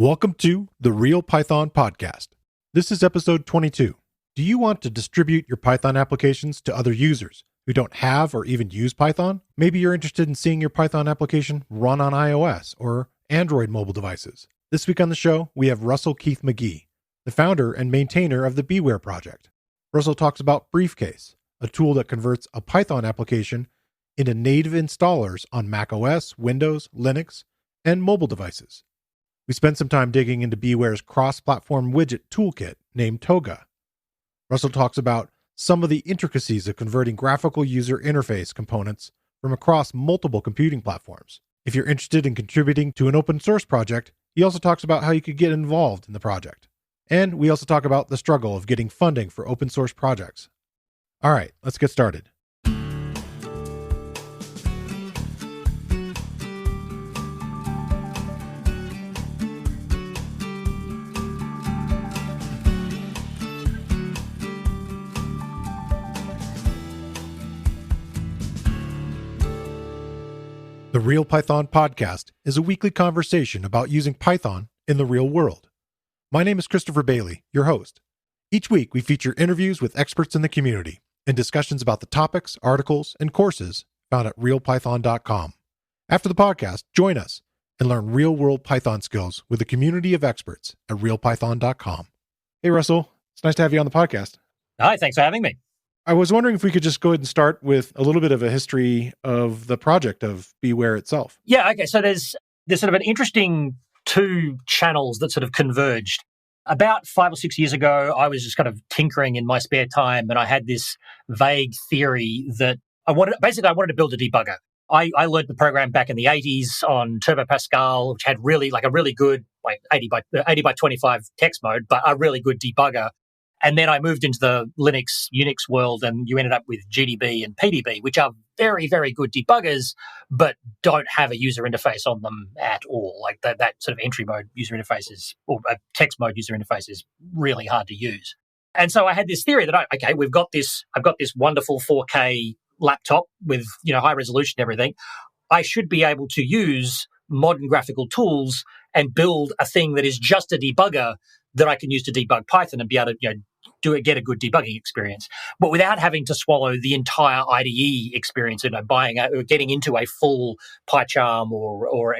Welcome to the Real Python Podcast. This is episode 22. Do you want to distribute your Python applications to other users who don't have or even use Python? Maybe you're interested in seeing your Python application run on iOS or Android mobile devices. This week on the show, we have Russell Keith-Magee, the founder and maintainer of the BeeWare project. Russell talks about Briefcase, a tool that converts a Python application into native installers on macOS, Windows, Linux, and mobile devices. We spent some time digging into BeeWare's cross-platform widget toolkit named Toga. Russell talks about some of the intricacies of converting graphical user interface components from across multiple computing platforms. If you're interested in contributing to an open source project, he also talks about how you could get involved in the project. And we also talk about the struggle of getting funding for open source projects. All right, let's get started. The Real Python Podcast is a weekly conversation about using Python in the real world. My name is Christopher Bailey, your host. Each week, we feature interviews with experts in the community and discussions about the topics, articles, and courses found at realpython.com. After the podcast, join us and learn real-world Python skills with a community of experts at realpython.com. Hey, Russell. It's nice to have you on the podcast. Hi, thanks for having me. I was wondering if we could just go ahead and start with a little bit of a history of the project of BeeWare itself. Yeah, okay. So there's sort of an interesting two channels that sort of converged. About 5 or 6 years ago, I was just kind of tinkering in my spare time, and I had this vague theory that I wanted to build a debugger. I learned the program back in the 80s on Turbo Pascal, which had really a really good 80 by 25 text mode, but a really good debugger. And then I moved into the Linux, Unix world, and you ended up with GDB and PDB, which are very, very good debuggers, but don't have a user interface on them at all. Like that sort of entry mode user interface or a text mode user interface is really hard to use. And so I had this theory that, I've got this wonderful 4K laptop with, high resolution and everything. I should be able to use modern graphical tools and build a thing that is just a debugger that I can use to debug Python and be able to get a good debugging experience, but without having to swallow the entire IDE experience, getting into a full PyCharm or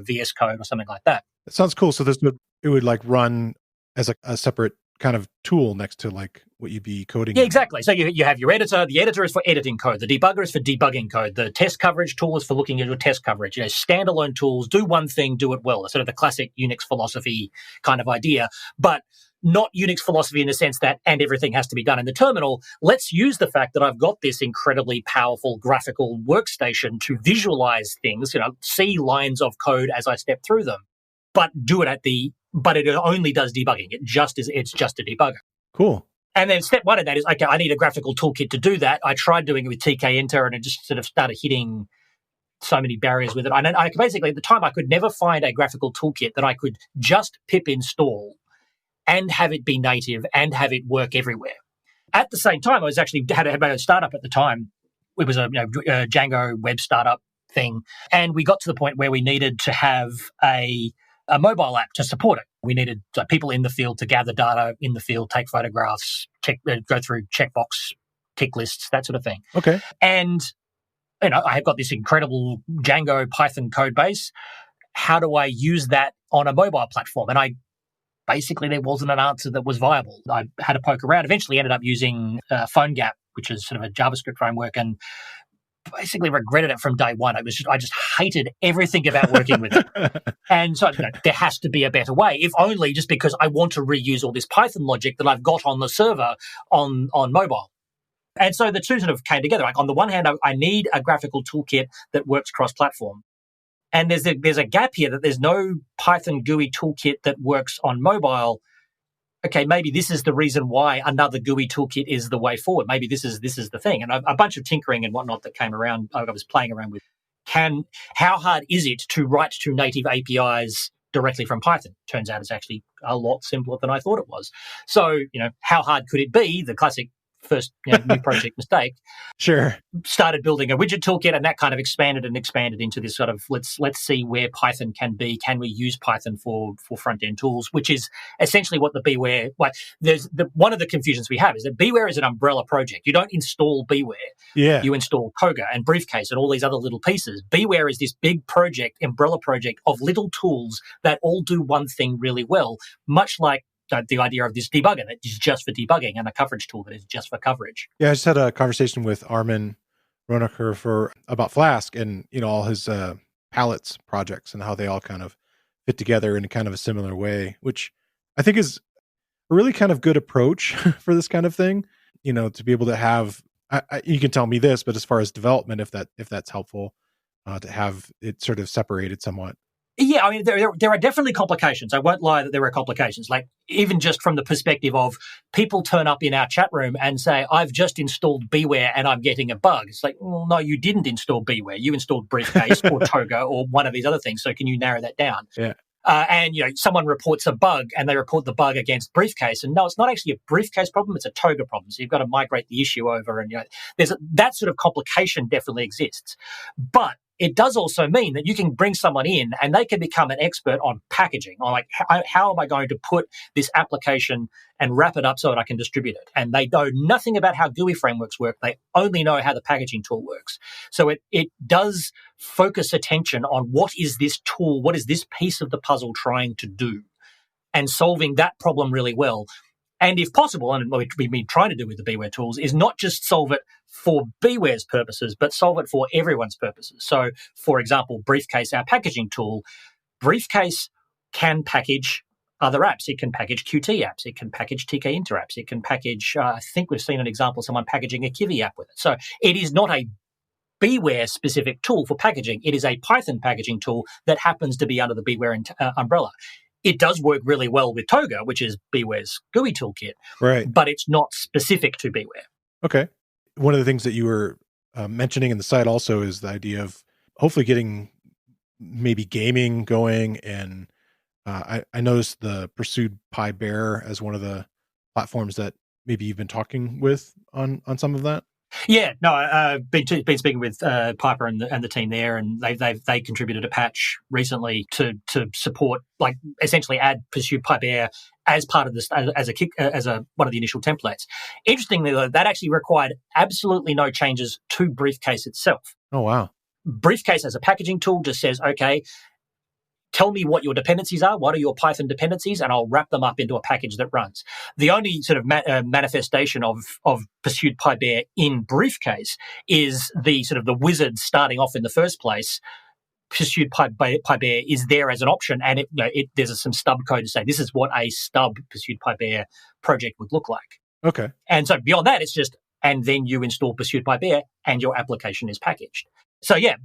VS Code or something like that. It sounds cool. So it would run as a separate kind of tool next to what you'd be coding. Yeah, exactly. So you have your editor. The editor is for editing code. The debugger is for debugging code. The test coverage tool is for looking at your test coverage. Standalone tools, do one thing, do it well. It's sort of the classic Unix philosophy kind of idea, but not Unix philosophy in the sense that, and everything has to be done in the terminal. Let's use the fact that I've got this incredibly powerful graphical workstation to visualize things, see lines of code as I step through them, but it only does debugging. It's just a debugger. Cool. And then step one of that is, I need a graphical toolkit to do that. I tried doing it with tk-enter and it just sort of started hitting so many barriers with it. And I basically, at the time, I could never find a graphical toolkit that I could just pip install and have it be native and have it work everywhere. At the same time, I was actually had my own startup at the time. It was a Django web startup thing. And we got to the point where we needed to have a mobile app to support it. We needed people in the field to gather data in the field, take photographs, go through checkbox, tick lists, that sort of thing. Okay. And I have got this incredible Django Python code base. How do I use that on a mobile platform? And basically, there wasn't an answer that was viable. I had to poke around, eventually ended up using PhoneGap, which is sort of a JavaScript framework, and basically regretted it from day one. I just hated everything about working with it. And so there has to be a better way, if only just because I want to reuse all this Python logic that I've got on the server on mobile. And so the two sort of came together. On the one hand, I need a graphical toolkit that works cross-platform. And there's a gap here that there's no Python GUI toolkit that works on mobile. Okay, maybe this is the reason why another GUI toolkit is the way forward. Maybe this is the thing. And a bunch of tinkering and whatnot that came around, I was playing around with. How hard is it to write to native APIs directly from Python? Turns out it's actually a lot simpler than I thought it was. So, how hard could it be? The classic first new project mistake. Sure. Started building a widget toolkit, and that kind of expanded into this sort of let's see where Python can be. Can we use Python for front end tools? Which is essentially what the BeeWare. There's one of the confusions we have is that BeeWare is an umbrella project. You don't install BeeWare. Yeah. You install Toga and Briefcase and all these other little pieces. BeeWare is this big project, umbrella project of little tools that all do one thing really well, much like the idea of this debugger that is just for debugging and a coverage tool that is just for coverage. Yeah, I just had a conversation with Armin Ronacher about Flask and all his palettes projects and how they all kind of fit together in kind of a similar way, which I think is a really kind of good approach for this kind of thing. To be able to have, you can tell me this, but as far as development, if that's helpful, to have it sort of separated somewhat. Yeah, I mean, there are definitely complications. I won't lie that there are complications. Like, even just from the perspective of people turn up in our chat room and say, I've just installed BeeWare and I'm getting a bug. It's like, well, no, you didn't install BeeWare. You installed Briefcase or Toga or one of these other things. So can you narrow that down? Yeah. And, someone reports a bug and they report the bug against Briefcase. And no, it's not actually a Briefcase problem. It's a Toga problem. So you've got to migrate the issue over. And, that sort of complication definitely exists. But it does also mean that you can bring someone in and they can become an expert on packaging, on like, how am I going to put this application and wrap it up so that I can distribute it? And they know nothing about how GUI frameworks work. They only know how the packaging tool works. So it does focus attention on what is this tool, what is this piece of the puzzle trying to do, and solving that problem really well. And if possible, and what we've been trying to do with the BeeWare tools, is not just solve it for BeeWare's purposes, but solve it for everyone's purposes. So, for example, Briefcase, our packaging tool, Briefcase can package other apps. It can package Qt apps. It can package TK Inter apps. It can package, I think we've seen an example of someone packaging a Kiwi app with it. So it is not a BeeWare-specific tool for packaging. It is a Python packaging tool that happens to be under the BeeWare umbrella. It does work really well with Toga, which is BeeWare's GUI toolkit, right? But it's not specific to BeeWare. Okay. One of the things that you were mentioning in the site also is the idea of hopefully getting maybe gaming going. And I noticed the Pursued Pi Bear as one of the platforms that maybe you've been talking with on some of that. Yeah, no, I've been speaking with Piper and the team there, and they contributed a patch recently to support, like, essentially add Pursued Pi Bear as part of this as one of the initial templates. Interestingly, though, that actually required absolutely no changes to Briefcase itself. Oh wow! Briefcase as a packaging tool just says, okay, tell me what your dependencies are, what are your Python dependencies, and I'll wrap them up into a package that runs. The only sort of manifestation of Pursued Pi Bear in Briefcase is the sort of the wizard starting off in the first place. Pursued Pi Bear is there as an option, and there's some stub code to say this is what a stub Pursued Pi Bear project would look like. Okay. And so beyond that, it's just, and then you install Pursued Pi Bear, and your application is packaged. So yeah,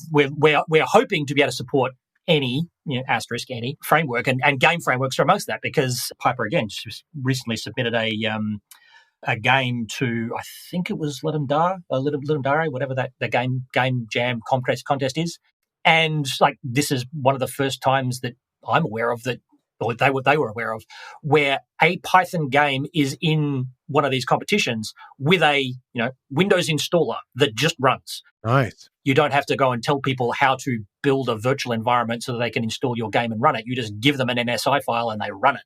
we're hoping to be able to support any, asterisk any framework and game frameworks are amongst that, because Piper again just recently submitted a game to, I think it was Litum whatever the game jam contest is, and like this is one of the first times that I'm aware of that, or they were aware of, where a Python game is in one of these competitions with a Windows installer that just runs. Nice. You don't have to go and tell people how to build a virtual environment so that they can install your game and run it. You just give them an NSI file and they run it,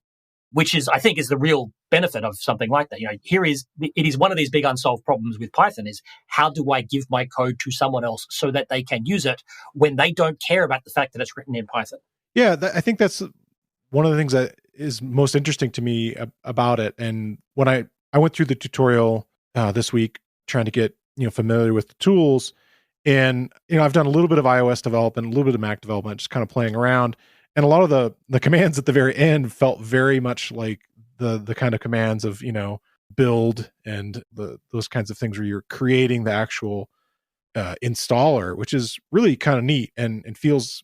which is, I think, is the real benefit of something like that. It is one of these big unsolved problems with Python is, how do I give my code to someone else so that they can use it when they don't care about the fact that it's written in Python? Yeah, I think that's one of the things that is most interesting to me about it. And when I went through the tutorial this week, trying to get familiar with the tools, and I've done a little bit of iOS development, a little bit of Mac development, just kind of playing around. And a lot of the commands at the very end felt very much like the kind of commands of build and those kinds of things where you're creating the actual installer, which is really kind of neat and feels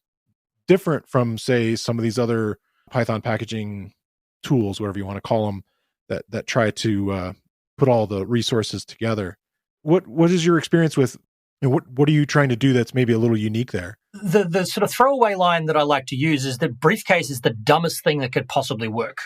different from, say, some of these other Python packaging tools, whatever you want to call them, that try to put all the resources together. What is your experience with, and what are you trying to do that's maybe a little unique there? The sort of throwaway line that I like to use is that Briefcase is the dumbest thing that could possibly work.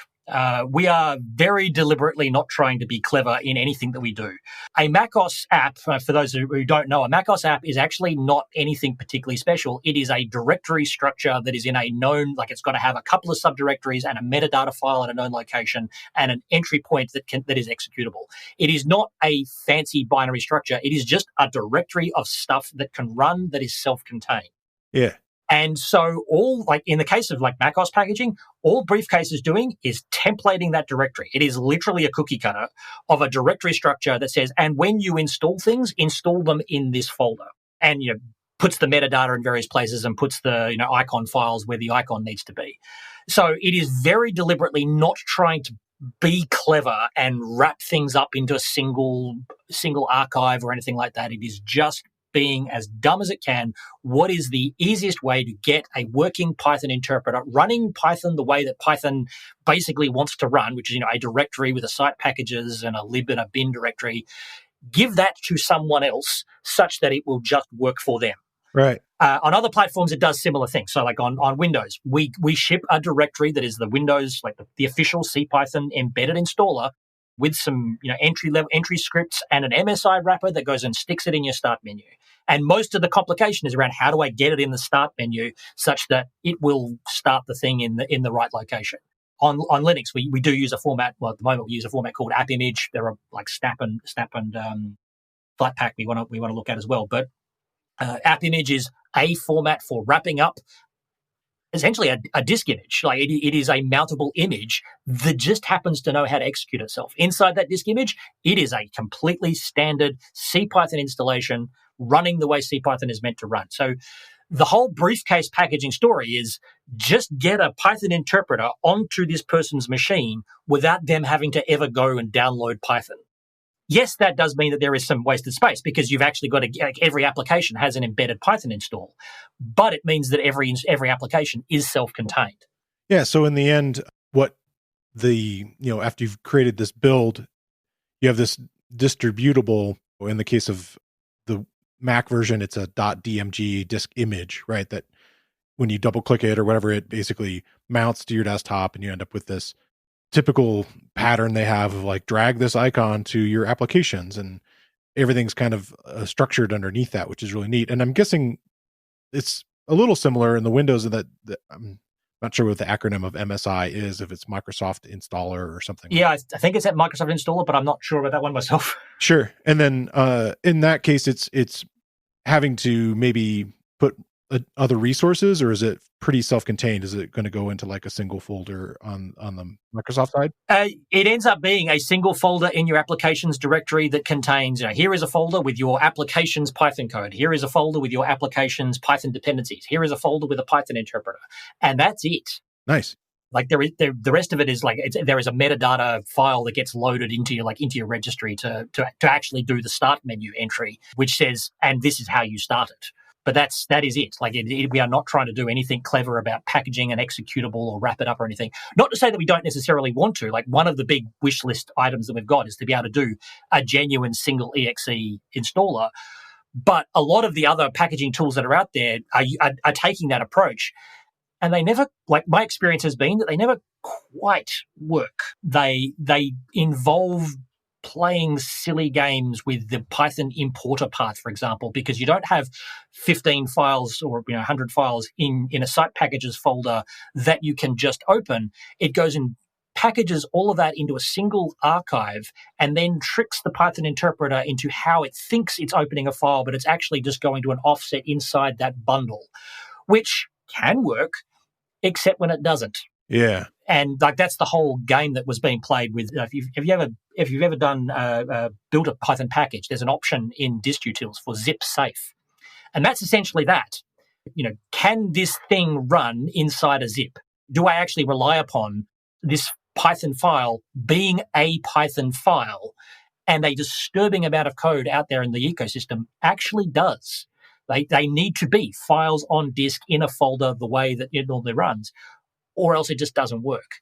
We are very deliberately not trying to be clever in anything that we do. A macOS app, for those who don't know, a macOS app is actually not anything particularly special. It is a directory structure that is in a known, like it's got to have a couple of subdirectories and a metadata file at a known location and an entry point that is executable. It is not a fancy binary structure. It is just a directory of stuff that can run that is self-contained. Yeah. And so all, like in the case of like macOS packaging, all Briefcase is doing is templating that directory. It is literally a cookie cutter of a directory structure that says, and when you install things, install them in this folder. And, puts the metadata in various places and puts the, icon files where the icon needs to be. So it is very deliberately not trying to be clever and wrap things up into a single archive or anything like that. It is just being as dumb as it can. What is the easiest way to get a working Python interpreter running Python the way that Python basically wants to run, which is, a directory with a site packages and a lib and a bin directory. Give that to someone else such that it will just work for them. Right. On other platforms, it does similar things. So like on Windows, we ship a directory that is the Windows, like the official CPython embedded installer with some entry scripts and an MSI wrapper that goes and sticks it in your start menu. And most of the complication is around how do I get it in the start menu such that it will start the thing in the right location. On Linux, we do use a format. Well, at the moment we use a format called app image. There are like snap and Flatpak we want to look at as well. But app image is a format for wrapping up essentially a disk image. Like it is a mountable image that just happens to know how to execute itself. Inside that disk image, it is a completely standard CPython installation running the way CPython is meant to run. So the whole Briefcase packaging story is just get a Python interpreter onto this person's machine without them having to ever go and download Python. Yes, that does mean that there is some wasted space because you've actually got every application has an embedded Python install, but it means that every application is self-contained. Yeah. So in the end, after you've created this build, you have this distributable. In the case of the Mac version, it's a .dmg disk image, right? That when you double click it or whatever, it basically mounts to your desktop, and you end up with this typical pattern they have of like drag this icon to your applications, and everything's kind of structured underneath that, which is really neat. And I'm guessing it's a little similar in the Windows that I'm not sure what the acronym of MSI is, if it's Microsoft Installer or something. Yeah, I think it's at Microsoft Installer, but I'm not sure about that one myself. Sure. And then in that case, it's having to maybe put other resources, or is it pretty self-contained? Is it going to go into like a single folder on the Microsoft side? It ends up being a single folder in your applications directory that contains, here is a folder with your applications Python code. Here is a folder with your applications Python dependencies. Here is a folder with a Python interpreter. And that's it. Nice. Like the rest of it is like there is a metadata file that gets loaded into your registry to actually do the start menu entry, which says, and this is how you start it. But that is it. Like we are not trying to do anything clever about packaging and executable or wrap it up or anything. Not to say that we don't necessarily want to. Like one of the big wish list items that we've got is to be able to do a genuine single exe installer. But a lot of the other packaging tools that are out there are taking that approach. And they never, like my experience has been that they never quite work. They involve playing silly games with the Python importer path, for example, because you don't have 15 files or 100 files in a site packages folder that you can just open. It goes and packages all of that into a single archive and then tricks the Python interpreter into how it thinks it's opening a file, but it's actually just going to an offset inside that bundle, which can work, except when it doesn't. Yeah. And like that's the whole game that was being played with. If you've ever done built a Python package, there's an option in distutils for zip safe, and that's essentially that. Can this thing run inside a zip? Do I actually rely upon this Python file being a Python file? And a disturbing amount of code out there in the ecosystem actually does. They need to be files on disk in a folder the way that it normally runs, or else it just doesn't work.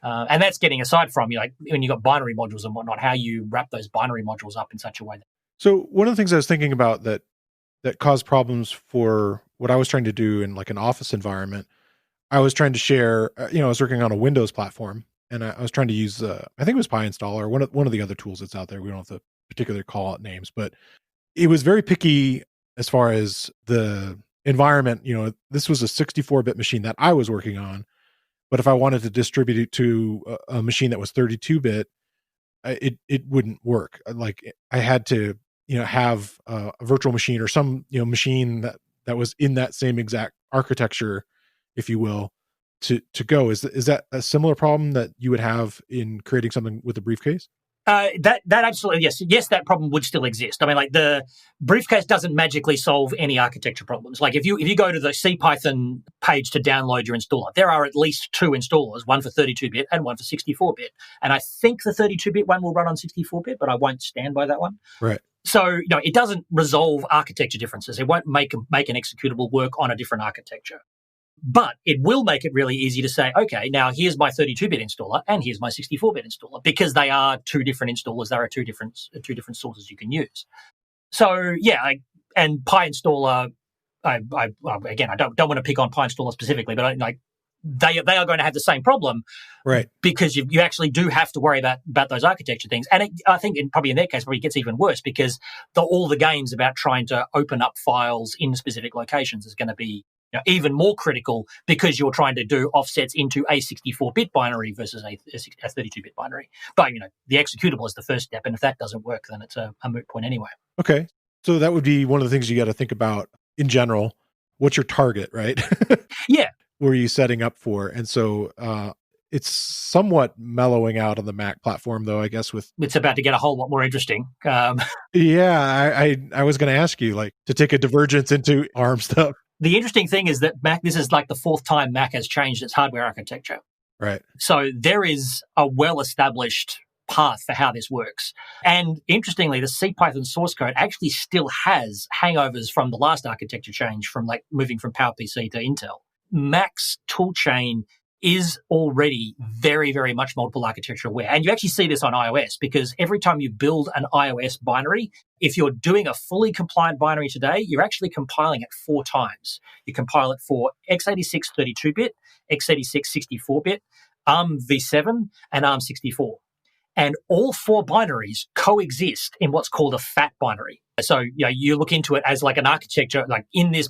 And that's getting aside from when you've got binary modules and whatnot, how you wrap those binary modules up in such a way. So one of the things I was thinking about that caused problems for what I was trying to do in like an office environment, I was trying to share, I was working on a Windows platform, and I was trying to use, I think it was PyInstaller, one of the other tools that's out there. We don't have to particularly call out names, but it was very picky as far as the environment. This was a 64-bit machine that I was working on, but if I wanted to distribute it to a machine that was 32-bit, it wouldn't work. Like I had to, have a virtual machine or some, machine that was in that same exact architecture, if you will, to go. Is that a similar problem that you would have in creating something with a briefcase? That absolutely, yes, that problem would still exist. I mean, like the Briefcase doesn't magically solve any architecture problems. Like if you go to the CPython page to download your installer, there are at least two installers, one for 32-bit and one for 64-bit. And I think the 32-bit one will run on 64-bit, but I won't stand by that one. Right. So, it doesn't resolve architecture differences. It won't make an executable work on a different architecture. But it will make it really easy to say, okay, now here's my 32-bit installer and here's my 64-bit installer, because they are two different installers. There are two different sources you can use. So and PyInstaller, again, I don't want to pick on PyInstaller specifically, but they are going to have the same problem, right? Because you actually do have to worry about those architecture things, and I think probably in their case, it gets even worse because all the games about trying to open up files in specific locations is going to be even more critical because you're trying to do offsets into a 64-bit binary versus a 32-bit binary. But the executable is the first step, and if that doesn't work, then it's a moot point anyway. Okay, so that would be one of the things you got to think about in general. What's your target, right? Yeah. Where are you setting up for? And so it's somewhat mellowing out on the Mac platform, though, I guess. It's about to get a whole lot more interesting. Yeah, I was going to ask you, to take a divergence into ARM stuff. The interesting thing is that this is like the fourth time Mac has changed its hardware architecture. Right. So there is a well-established path for how this works. And interestingly, the CPython source code actually still has hangovers from the last architecture change, from moving from PowerPC to Intel. Mac's toolchain is already very, very much multiple architecture aware. And you actually see this on iOS, because every time you build an iOS binary, if you're doing a fully compliant binary today, you're actually compiling it 4 times. You compile it for x86 32-bit, x86 64-bit, ARM v7, and ARM 64. And all 4 binaries coexist in what's called a fat binary. So you look into it as like an architecture, like in this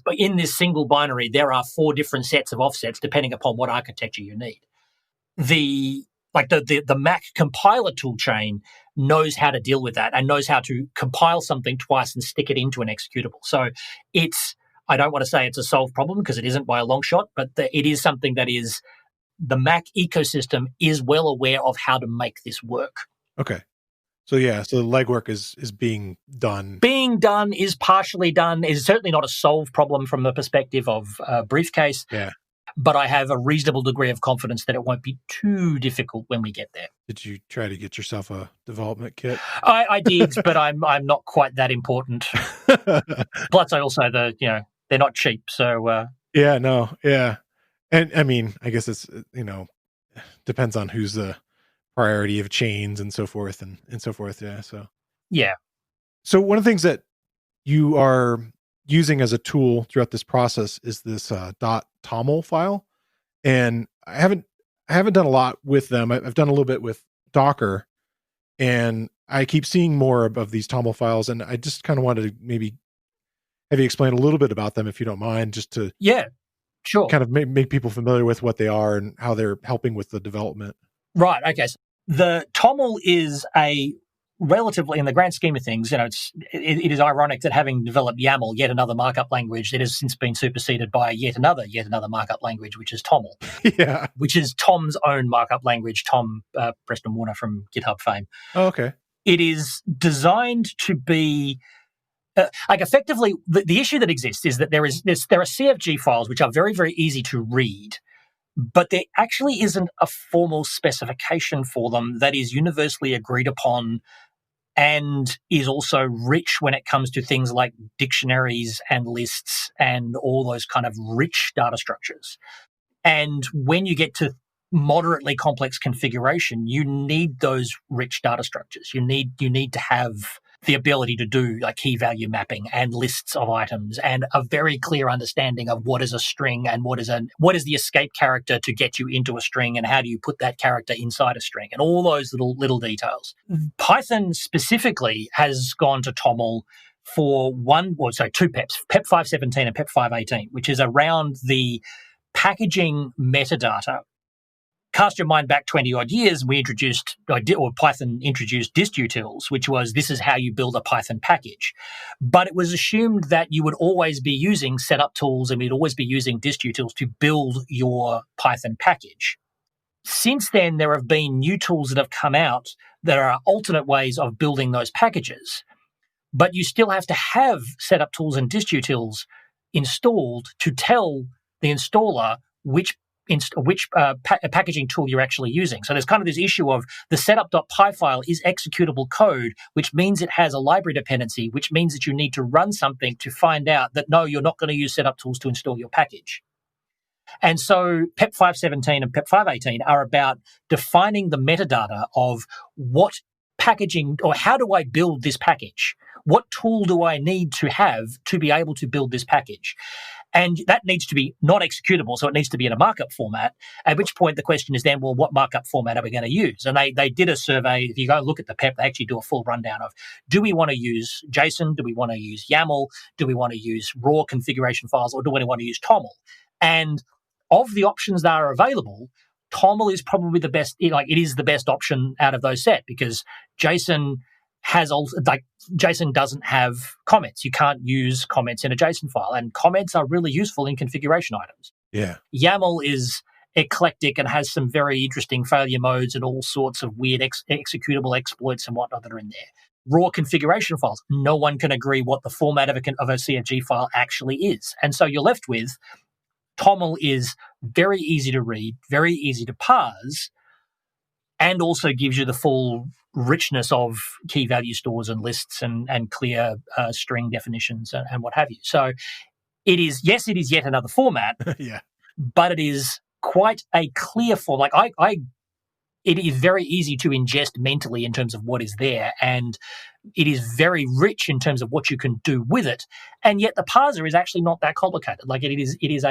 single binary, there are 4 different sets of offsets depending upon what architecture you need. The Mac compiler toolchain knows how to deal with that and knows how to compile something twice and stick it into an executable. So I don't want to say it's a solved problem because it isn't by a long shot, but it is something that is, the Mac ecosystem is well aware of how to make this work. Okay. So the legwork is being done. Being done, is partially done. Is certainly not a solved problem from the perspective of Briefcase. Yeah. But I have a reasonable degree of confidence that it won't be too difficult when we get there. Did you try to get yourself a development kit? I did, but I'm not quite that important. Plus, I also they're not cheap. So yeah. And I mean, I guess it's depends on who's the priority of chains and so forth and so forth. Yeah. So yeah. So one of the things that you are using as a tool throughout this process is this .toml file, and I haven't done a lot with them. I've done a little bit with Docker, and I keep seeing more of these TOML files, and I just kind of wanted to maybe have you explain a little bit about them, if you don't mind, just to sure, kind of make people familiar with what they are and how they're helping with the development. Right. Okay. So the TOML is a relatively, in the grand scheme of things, it is ironic that having developed YAML, yet another markup language, it has since been superseded by yet another markup language, which is TOML. Yeah. Which is Tom's own markup language, Tom Preston Warner from GitHub fame. Oh, okay. It is designed to be effectively, the issue that exists is that there are CFG files which are very, very easy to read, but there actually isn't a formal specification for them that is universally agreed upon and is also rich when it comes to things like dictionaries and lists and all those kind of rich data structures. And when you get to moderately complex configuration, you need those rich data structures. You need to have the ability to do like key value mapping and lists of items and a very clear understanding of what is a string and what is the escape character to get you into a string and how do you put that character inside a string and all those little details. Python specifically has gone to TOML for two PEPs, PEP 517 and PEP 518, which is around the packaging metadata. Cast your mind back 20 odd years, Python introduced distutils, which was this is how you build a Python package. But it was assumed that you would always be using setup tools and we'd always be using distutils to build your Python package. Since then, there have been new tools that have come out that are alternate ways of building those packages. But you still have to have setup tools and distutils installed to tell the installer which packaging tool you're actually using. So there's kind of this issue of the setup.py file is executable code, which means it has a library dependency, which means that you need to run something to find out that, no, you're not going to use setup tools to install your package. And so PEP 517 and PEP 518 are about defining the metadata of what packaging, or how do I build this package? What tool do I need to have to be able to build this package? And that needs to be not executable, so it needs to be in a markup format, at which point the question is then, well, what markup format are we going to use? And they did a survey. If you go look at the PEP, they actually do a full rundown of, do we want to use JSON? Do we want to use YAML? Do we want to use raw configuration files? Or do we want to use TOML? And of the options that are available, TOML is probably the best, it is the best option out of those set because JSON JSON doesn't have comments. You can't use comments in a JSON file, and comments are really useful in configuration items. Yeah. YAML is eclectic and has some very interesting failure modes and all sorts of weird executable exploits and whatnot that are in there. Raw configuration files, no one can agree what the format of a CFG file actually is. And so you're left with TOML is very easy to read, very easy to parse, and also gives you the full richness of key value stores and lists and clear string definitions and what have you. So it is yet another format, yeah, but it is quite a clear form. It is very easy to ingest mentally in terms of what is there, and it is very rich in terms of what you can do with it. And yet the parser is actually not that complicated. It is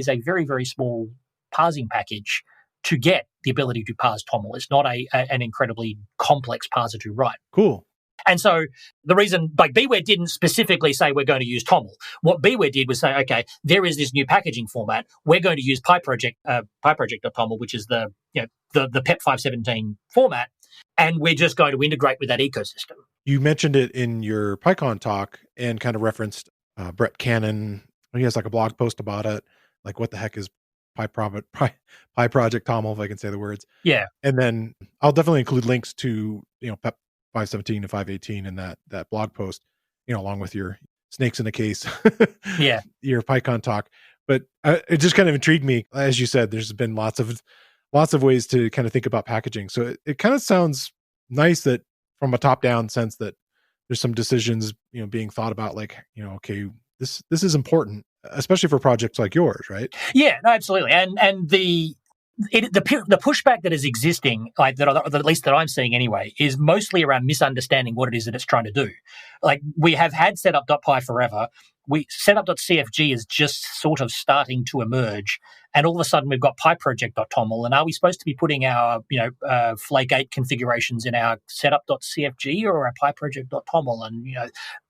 a very, very small parsing package to get the ability to parse TOML. It's not an incredibly complex parser to write. Cool. And so the reason, BeeWare didn't specifically say we're going to use TOML. What BeeWare did was say, okay, there is this new packaging format. We're going to use PyProject.toml, which is the PEP 517 format, and we're just going to integrate with that ecosystem. You mentioned it in your PyCon talk and kind of referenced Brett Cannon. He has a blog post about it. What the heck is PyProject TOML, if I can say the words. Yeah. And then I'll definitely include links to, PEP 517 and 518 in that blog post, along with your snakes in a case, yeah, your PyCon talk. But it just kind of intrigued me. As you said, there's been lots of ways to kind of think about packaging. So it kind of sounds nice that from a top-down sense that there's some decisions, being thought about, okay, this is important, especially for projects like yours, right? Yeah, no, absolutely. And the pushback that is existing, at least that I'm seeing anyway, is mostly around misunderstanding what it is that it's trying to do. We have had setup.py forever. Setup.cfg is just sort of starting to emerge, and all of a sudden we've got PyProject.toml. And are we supposed to be putting our Flake 8 configurations in our setup.cfg or our PyProject.toml? And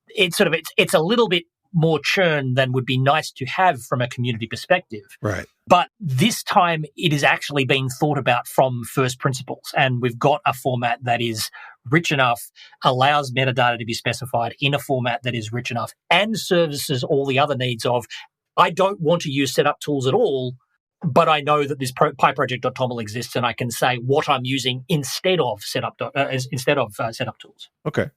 it's a little bit more churn than would be nice to have from a community perspective. Right. But this time it is actually being thought about from first principles. And we've got a format that is rich enough, allows metadata to be specified in a format that is rich enough, and services all the other needs of, I don't want to use setup tools at all, but I know that this PyProject.toml exists and I can say what I'm using instead of setup tools. Okay.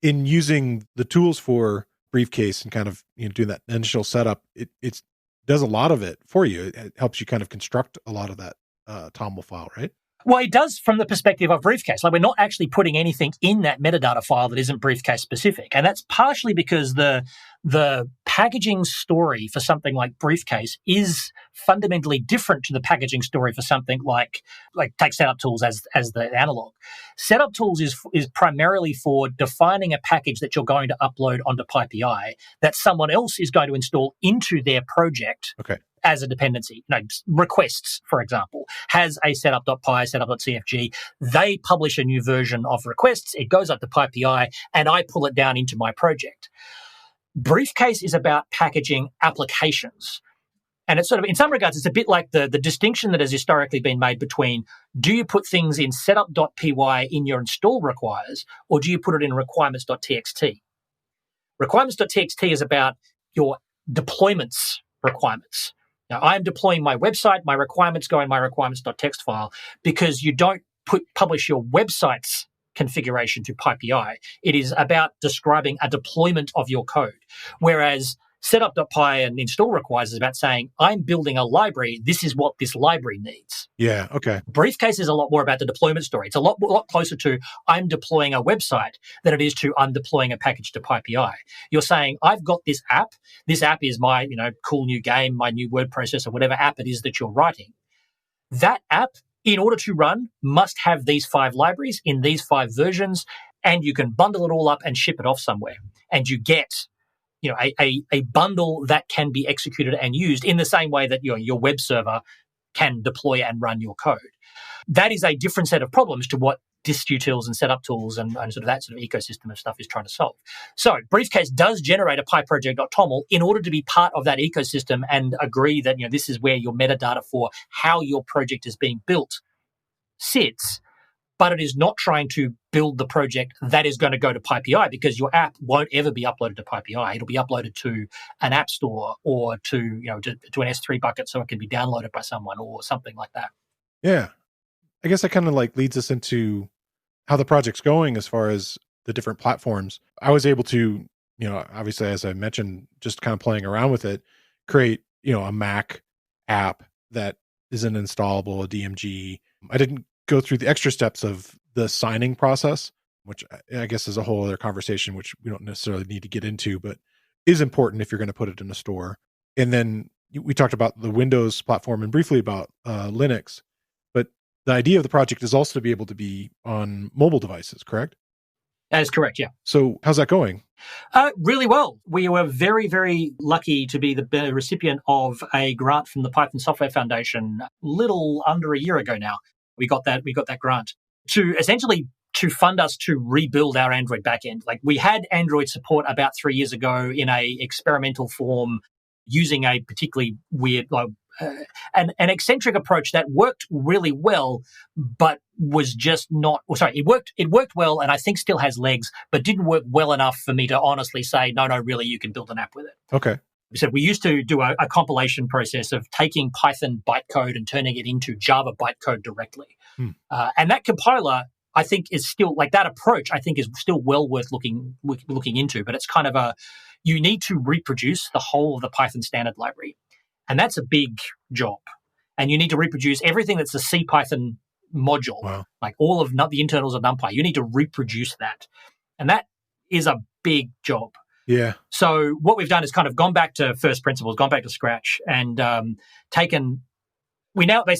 In using the tools for Briefcase and kind of doing that initial setup, it does a lot of it for you. It helps you kind of construct a lot of that TOML file, right? Well, it does from the perspective of Briefcase. Like, we're not actually putting anything in that metadata file that isn't Briefcase specific. And that's partially because the packaging story for something like Briefcase is fundamentally different to the packaging story for something like take setup tools as the analog. Setup tools is primarily for defining a package that you're going to upload onto PyPI that someone else is going to install into their project. Okay. As a dependency. Requests, for example, has a setup.py, setup.cfg. They publish a new version of requests. It goes up to PyPI, and I pull it down into my project. Briefcase is about packaging applications. And it's sort of, in some regards, it's a bit like the distinction that has historically been made between, do you put things in setup.py in your install requires, or do you put it in requirements.txt? Requirements.txt is about your deployments requirements. Now, I'm deploying my website, my requirements go in my requirements.txt file because you don't publish your website's configuration to PyPI. It is about describing a deployment of your code. Whereas setup.py and install requires is about saying, I'm building a library. This is what this library needs. Yeah, okay. Briefcase is a lot more about the deployment story. It's a lot closer to I'm deploying a website than it is to I'm deploying a package to PyPI. You're saying, I've got this app. This app is my, cool new game, my new word processor, whatever app it is that you're writing. That app, in order to run, must have these 5 libraries in these 5 versions, and you can bundle it all up and ship it off somewhere. And you get a bundle that can be executed and used in the same way that your web server can deploy and run your code. That is a different set of problems to what distutils and setup tools and sort of that sort of ecosystem of stuff is trying to solve. So Briefcase does generate a pyproject.toml in order to be part of that ecosystem and agree that this is where your metadata for how your project is being built sits. But it is not trying to build the project that is going to go to PyPI, because your app won't ever be uploaded to PyPI. It'll be uploaded to an app store or to an S3 bucket so it can be downloaded by someone or something like that. Yeah. I guess that kind of leads us into how the project's going as far as the different platforms. I was able to, obviously, as I mentioned, just kind of playing around with it, create, a Mac app that isn't installable, a DMG. I didn't go through the extra steps of the signing process, which I guess is a whole other conversation, which we don't necessarily need to get into, but is important if you're going to put it in a store. And then we talked about the Windows platform and briefly about Linux, but the idea of the project is also to be able to be on mobile devices, correct? That is correct, yeah. So how's that going? Really well. We were very, very lucky to be the recipient of a grant from the Python Software Foundation little under a year ago now. We got that grant to essentially to fund us to rebuild our Android backend. We had Android support about 3 years ago in a experimental form using a particularly weird, an eccentric approach that worked really well, but was just not. It worked well, and I think still has legs, but didn't work well enough for me to honestly say, no, really, you can build an app with it. Okay. So we used to do a compilation process of taking Python bytecode and turning it into Java bytecode directly. And that compiler, I think, is still that approach, I think, is still well worth looking into. But it's kind of you need to reproduce the whole of the Python standard library. And that's a big job. And you need to reproduce everything that's a CPython module, wow. All of the internals of NumPy. You need to reproduce that. And that is a big job. Yeah. So what we've done is kind of gone back to first principles, gone back to scratch, and the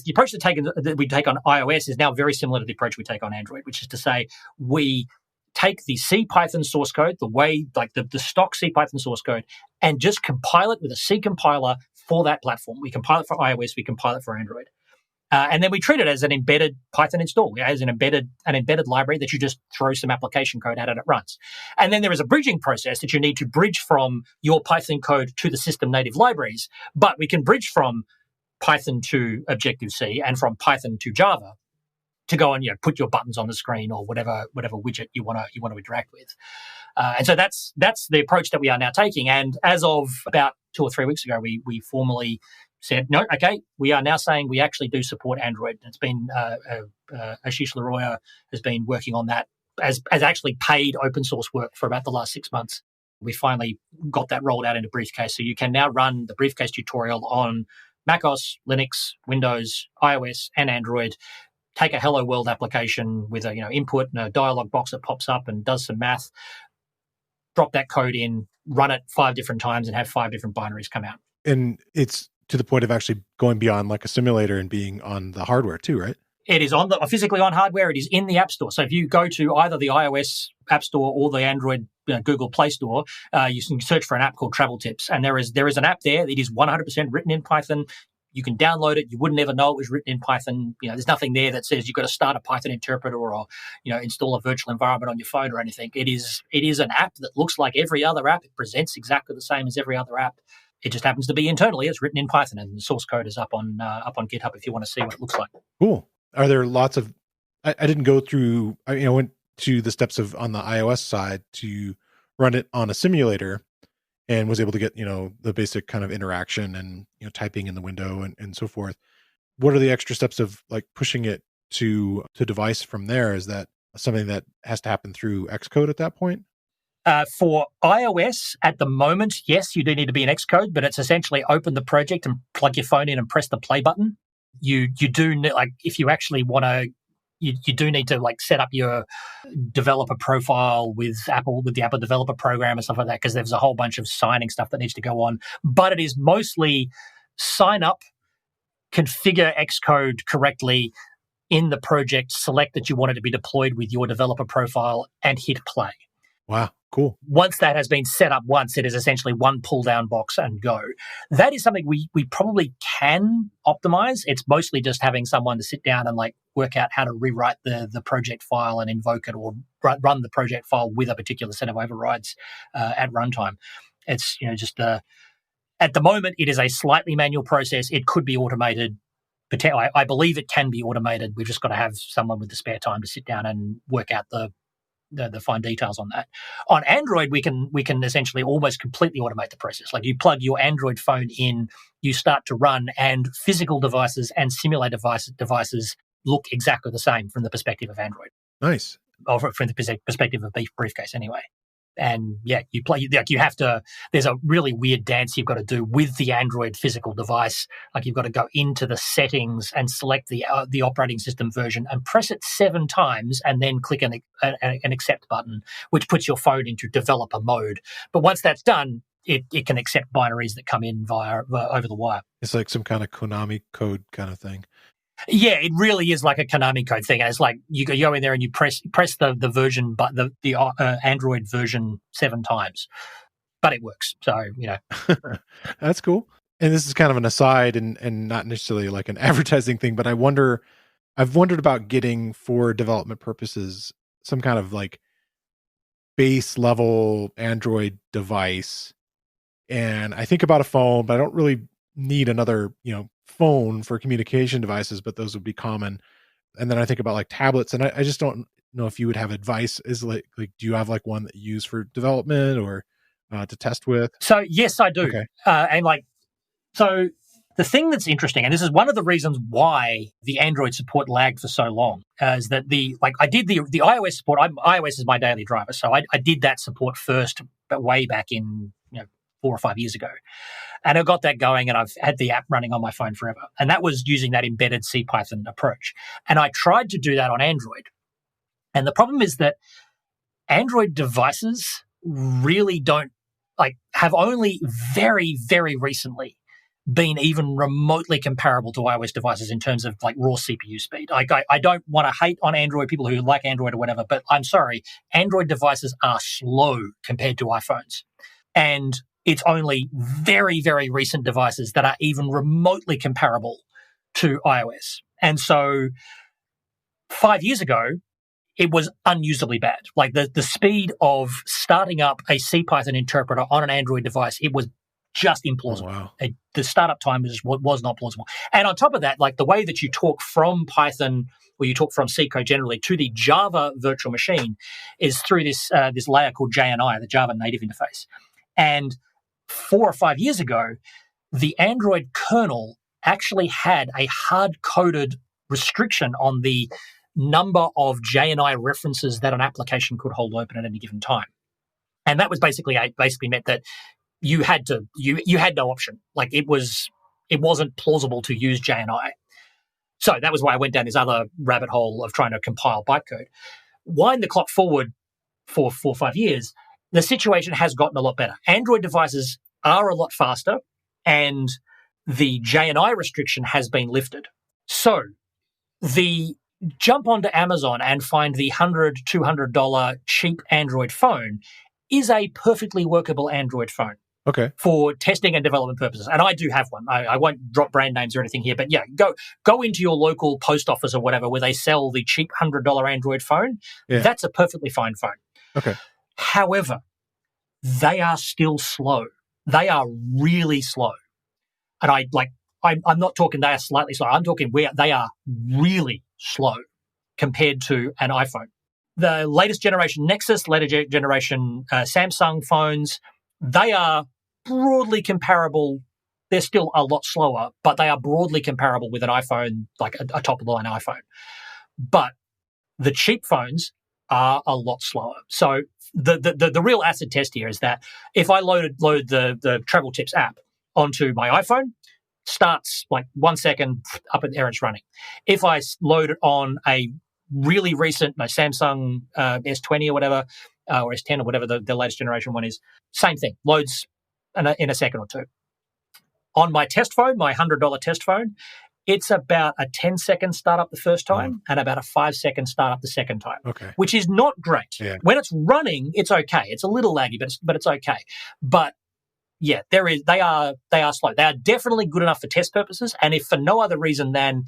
approach that we take on iOS is now very similar to the approach we take on Android, which is to say we take the CPython source code, the way the stock CPython source code, and just compile it with a C compiler for that platform. We compile it for iOS, we compile it for Android. And then we treat it as an embedded Python install, as an embedded library that you just throw some application code at and it runs. And then there is a bridging process that you need to bridge from your Python code to the system native libraries. But we can bridge from Python to Objective-C and from Python to Java to go and put your buttons on the screen or whatever widget you want to interact with. And so that's the approach that we are now taking. And as of about 2 or 3 weeks ago, we formally said, no, okay, we are now saying we actually do support Android. It's been Ashish Laroya has been working on that as actually paid open source work for about the last 6 months. We finally got that rolled out into Briefcase. So you can now run the Briefcase tutorial on macOS, Linux, Windows, iOS, and Android take a hello world application with a input and a dialog box that pops up and does some math, drop that code in, run it 5 different times, and have 5 different binaries come out. And it's to the point of actually going beyond like a simulator and being on the hardware too, right? It is physically on hardware. It is in the App Store. So if you go to either the iOS App Store or the Android Google Play Store, you can search for an app called Travel Tips, and there is an app there that is 100% written in Python. You can download it. You wouldn't ever know it was written in Python. There's nothing there that says you've got to start a Python interpreter or install a virtual environment on your phone or anything. It is an app that looks like every other app. It presents exactly the same as every other app. It just happens to be internally. It's written in Python, and the source code is up on GitHub if you want to see what it looks like. Cool. Are there lots of? I didn't go through. I went to the steps of on the iOS side to run it on a simulator, and was able to get the basic kind of interaction and typing in the window and so forth. What are the extra steps of like pushing it to device from there? Is that something that has to happen through Xcode at that point? For iOS at the moment, yes, you do need to be in Xcode, but it's essentially open the project and plug your phone in and press the play button. You do need, like, if you actually want to, you do need to like set up your developer profile with Apple, with the Apple developer program and stuff like that, because there's a whole bunch of signing stuff that needs to go on. But it is mostly sign up, configure Xcode correctly in the project, select that you want it to be deployed with your developer profile, and hit play. Wow, cool. Once that has been set up once, it is essentially one pull-down box and go. That is something we probably can optimize. It's mostly just having someone to sit down and like work out how to rewrite the project file and invoke it, or run the project file with a particular set of overrides at runtime. It's just at the moment, it is a slightly manual process. It could be automated. I believe it can be automated. We've just got to have someone with the spare time to sit down and work out the fine details on that. On Android, we can essentially almost completely automate the process. Like, you plug your Android phone in, you start to run, and physical devices and simulator devices look exactly the same from the perspective of Android. Nice. Or from the perspective of Briefcase anyway. And yeah, you have to, there's a really weird dance you've got to do with the Android physical device. Like, you've got to go into the settings and select the operating system version and press it 7 times, and then click an accept button, which puts your phone into developer mode. But once that's done, it can accept binaries that come in via over the wire. It's like some kind of Konami code kind of thing. Yeah, it really is like a Konami code thing. It's like you go in there and you press the version, but the Android version 7 times, but it works. So That's cool. And this is kind of an aside and not necessarily like an advertising thing, but I've wondered about getting, for development purposes, some kind of like base level Android device. And I think about a phone, but I don't really need another phone for communication devices, but those would be common. And then I think about like tablets, and I just don't know if you would have advice. Is like do you have like one that you use for development or to test with? So yes, I do. Okay. So the thing that's interesting, and this is one of the reasons why the Android support lagged for so long, is that I did the iOS support. iOS is my daily driver, so I did that support first, but way back in 4 or 5 years ago. And I got that going, and I've had the app running on my phone forever. And that was using that embedded CPython approach. And I tried to do that on Android. And the problem is that Android devices really don't, have only very, very recently been even remotely comparable to iOS devices in terms of like raw CPU speed. I don't want to hate on Android, people who like Android or whatever, but I'm sorry, Android devices are slow compared to iPhones. And it's only very, very recent devices that are even remotely comparable to iOS. And so 5 years ago, it was unusably bad. Like the speed of starting up a CPython interpreter on an Android device, it was just implausible. Oh, wow. The startup time was not plausible. And on top of that, like the way that you talk from Python, or you talk from C code generally, to the Java virtual machine is through this layer called JNI, the Java native interface. And 4 or 5 years ago, the Android kernel actually had a hard-coded restriction on the number of JNI references that an application could hold open at any given time. And that was basically meant that you had no option. Like it wasn't plausible to use JNI. So that was why I went down this other rabbit hole of trying to compile bytecode. Wind the clock forward for 4 or 5 years, the situation has gotten a lot better. Android devices are a lot faster, and the J&I restriction has been lifted. So the jump onto Amazon and find the $100, $200 cheap Android phone is a perfectly workable Android phone. Okay. For testing and development purposes. And I do have one. I won't drop brand names or anything here, but yeah, go into your local post office or whatever where they sell the cheap $100 Android phone. Yeah. That's a perfectly fine phone. Okay. However, they are still slow. They are really slow. And I'm not talking they are slightly slow. I'm talking they are really slow compared to an iPhone. The latest generation Nexus, later generation Samsung phones, they are broadly comparable. They're still a lot slower, but they are broadly comparable with an iPhone, like a top-of-the-line iPhone. But the cheap phones are a lot slower. So the real acid test here is that if I load the Travel Tips app onto my iPhone, starts like 1 second, up in there it's running. If I load it on a really recent Samsung S20 or whatever, or S10 or whatever the latest generation one is, same thing, loads in a second or two. On my test phone, my $100 test phone, it's about a 10-second startup the first time and about a 5-second startup the second time, which is not great. Yeah. When it's running, it's okay. It's a little laggy, but it's okay. But yeah, they are slow. They are definitely good enough for test purposes, and if for no other reason than,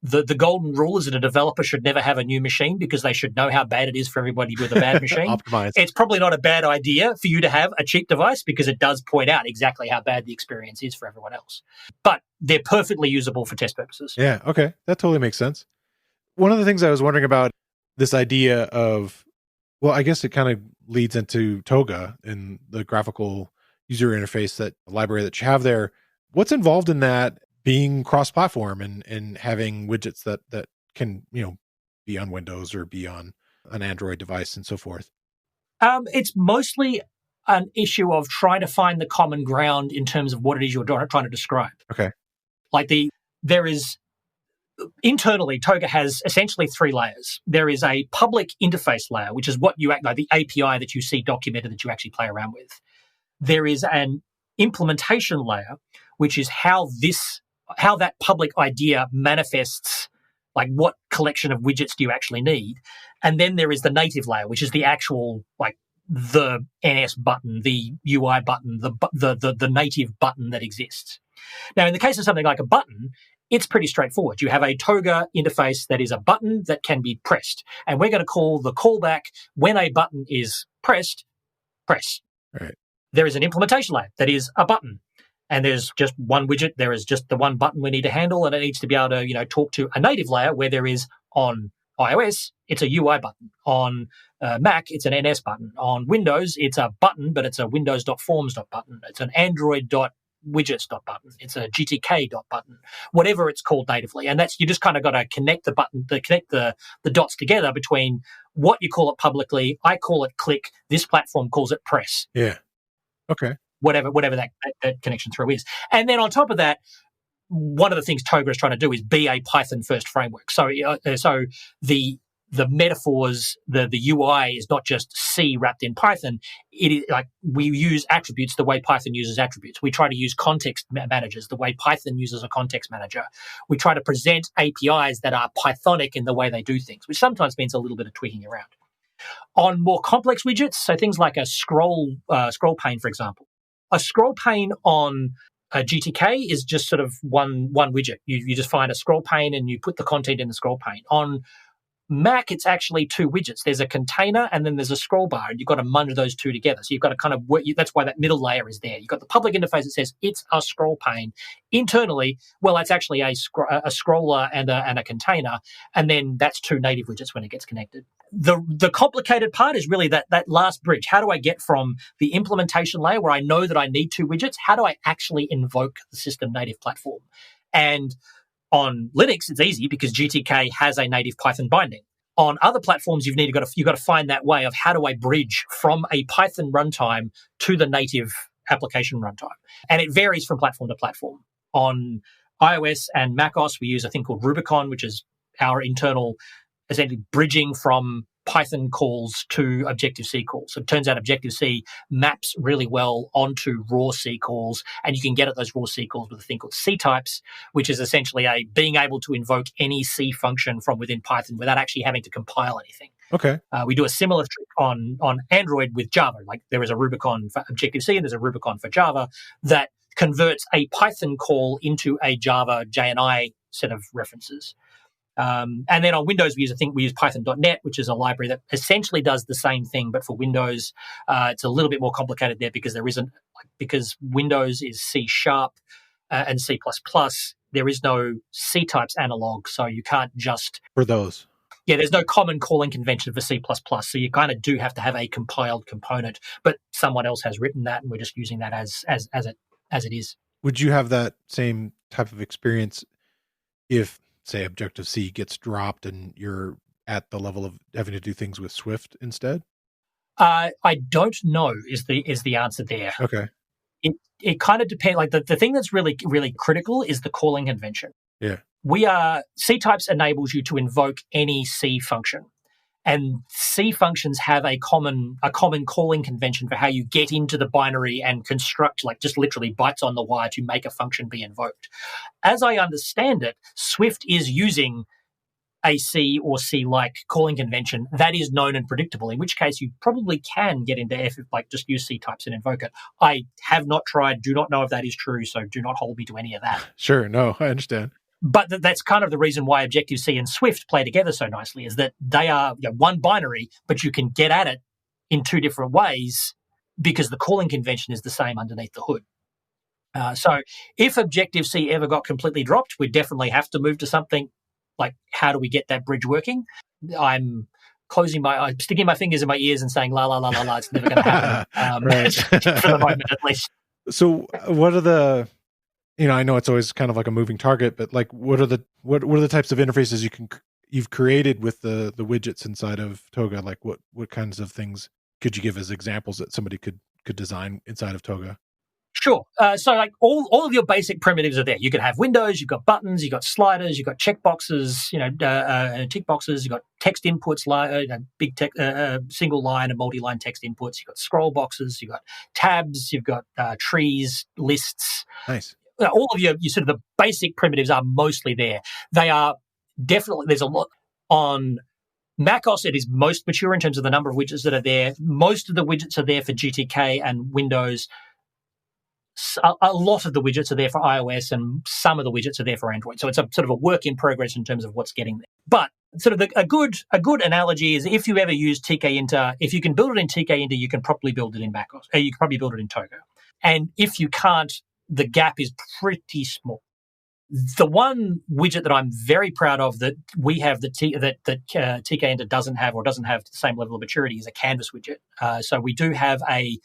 the golden rule is that a developer should never have a new machine because they should know how bad it is for everybody with a bad machine. Optimize. It's probably not a bad idea for you to have a cheap device because it does point out exactly how bad the experience is for everyone else. But they're perfectly usable for test purposes. Yeah, okay. That totally makes sense. One of the things I was wondering about, this idea of, well, I guess it kind of leads into Toga and the graphical user interface, that library that you have there. What's involved in that being cross-platform and having widgets that can, be on Windows or be on an Android device and so forth? It's mostly an issue of trying to find the common ground in terms of what it is you're trying to describe. Okay. Internally, Toga has essentially 3 layers. There is a public interface layer, which is what the API that you see documented that you actually play around with. There is an implementation layer, which is how that public idea manifests, like what collection of widgets do you actually need. And then there is the native layer, which is the actual, like the NS button, the UI button, the native button that exists. Now, in the case of something like a button, it's pretty straightforward. You have a Toga interface that is a button that can be pressed. And we're going to call the callback when a button is pressed, press. Right. There is an implementation layer that is a button. And there's just one widget. There is just the one button we need to handle, and it needs to be able to, talk to a native layer where there is, on iOS, it's a UI button. On Mac, it's an NS button. On Windows, it's a button, but it's a windows.forms.button. It's an android.widgets.button. It's a gtk.button, whatever it's called natively. And that's, you just kind of got to connect the dots together between what you call it publicly. I call it click. This platform calls it press. Yeah. Okay. Whatever that connection through is. And then on top of that, one of the things Toga is trying to do is be a Python-first framework. So the metaphors, the UI is not just C wrapped in Python. It is like we use attributes the way Python uses attributes. We try to use context managers the way Python uses a context manager. We try to present APIs that are Pythonic in the way they do things, which sometimes means a little bit of tweaking around. On more complex widgets, so things like a scroll pane, for example. A scroll pane on a GTK is just sort of one widget. You just find a scroll pane and you put the content in the scroll pane. On Mac, it's actually 2 widgets. There's a container and then there's a scroll bar, and you've got to munge those 2 together. So you've got to kind of work. That's why that middle layer is there. You've got the public interface that says it's a scroll pane. Internally, well, it's actually a scroller and a container, and then that's 2 native widgets when it gets connected. The complicated part is really that last bridge. How do I get from the implementation layer where I know that I need 2 widgets? How do I actually invoke the system native platform? And on Linux, it's easy because GTK has a native Python binding. On other platforms, you've got to find that way of how do I bridge from a Python runtime to the native application runtime. And it varies from platform to platform. On iOS and macOS, we use a thing called Rubicon, which is our internal, essentially bridging from Python calls to Objective-C calls. So it turns out Objective-C maps really well onto raw C calls, and you can get at those raw C calls with a thing called C types, which is essentially being able to invoke any C function from within Python without actually having to compile anything. Okay. We do a similar trick on Android with Java. Like there is a Rubicon for Objective-C and there's a Rubicon for Java that converts a Python call into a Java JNI set of references. And then on Windows, we use Python.NET, which is a library that essentially does the same thing, but for Windows, it's a little bit more complicated there because Windows is C# and C++. There is no C types analog, so you can't just for those. Yeah, there's no common calling convention for C++, so you kind of do have to have a compiled component, but someone else has written that, and we're just using that as it is. Would you have that same type of experience if, say, Objective-C gets dropped and you're at the level of having to do things with Swift instead? I don't know is the answer there. Okay. It kind of depends. Like the thing that's really, really critical is the calling convention. Yeah. C types enables you to invoke any C function. And C functions have a common calling convention for how you get into the binary and construct, like just literally bytes on the wire to make a function be invoked. As I understand it, Swift is using a C or C-like calling convention that is known and predictable, in which case you probably can get into F, like just use C types and invoke it. I have not tried, do not know if that is true, so do not hold me to any of that. Sure, no, I understand. But that's kind of the reason why Objective-C and Swift play together so nicely, is that they are one binary, but you can get at it in two different ways because the calling convention is the same underneath the hood. So if Objective-C ever got completely dropped, we'd definitely have to move to something like, how do we get that bridge working? I'm sticking my fingers in my ears and saying, la, la, la, la, la, it's never going to happen, Right. for the moment at least. So what are the... I know it's always kind of like a moving target, but like, what are the types of interfaces you've created with the widgets inside of Toga? Like, what kinds of things could you give as examples that somebody could design inside of Toga? Sure. So like all of your basic primitives are there. You can have windows, you've got buttons, you've got sliders, you've got checkboxes, tick boxes, you've got text inputs, big single line and multi-line text inputs. You've got scroll boxes, you've got tabs, you've got trees, lists. Nice. All of your sort of the basic primitives are mostly there. They are definitely, there's a lot on macOS. It is most mature in terms of the number of widgets that are there. Most of the widgets are there for GTK and Windows. A lot of the widgets are there for iOS, and some of the widgets are there for Android. So it's a sort of a work in progress in terms of what's getting there. But sort of a good analogy is, if you ever use TK-Inter, if you can build it in TK-Inter, you can probably build it in macOS. You can probably build it in Toga. And if you can't, the gap is pretty small. The one widget that I'm very proud of that we have that TK-Inter doesn't have, or doesn't have the same level of maturity, is a canvas widget. So we do have a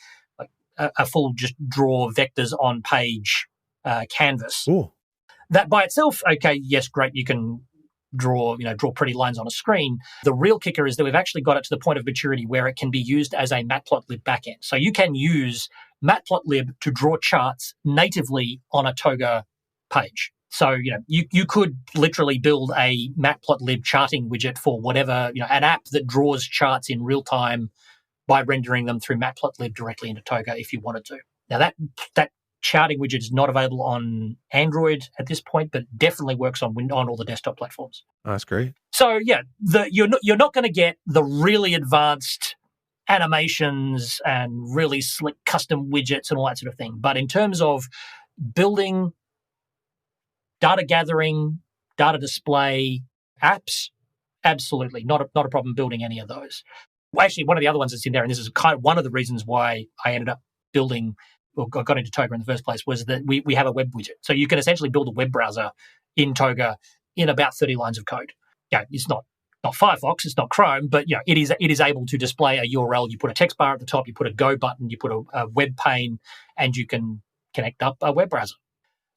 full just draw vectors on page canvas. Ooh. That by itself, okay, yes, great, you can draw pretty lines on a screen. The real kicker is that we've actually got it to the point of maturity where it can be used as a matplotlib backend. So you can use matplotlib to draw charts natively on a Toga page. So, you could literally build a matplotlib charting widget for whatever, an app that draws charts in real time by rendering them through matplotlib directly into Toga if you wanted to. Now, that charting widget is not available on Android at this point, but definitely works on all the desktop platforms. Oh, that's great. So, yeah, you're not going to get the really advanced animations and really slick custom widgets and all that sort of thing. But in terms of building, data gathering, data display apps, absolutely not a problem building any of those. Well, actually, one of the other ones that's in there, and this is kind of one of the reasons why I ended up building or got into Toga in the first place, was that we have a web widget. So you can essentially build a web browser in Toga in about 30 lines of code. Yeah, it's not Firefox, it's not Chrome, but it is able to display a URL. You put a text bar at the top, you put a Go button, you put a web pane, and you can connect up a web browser.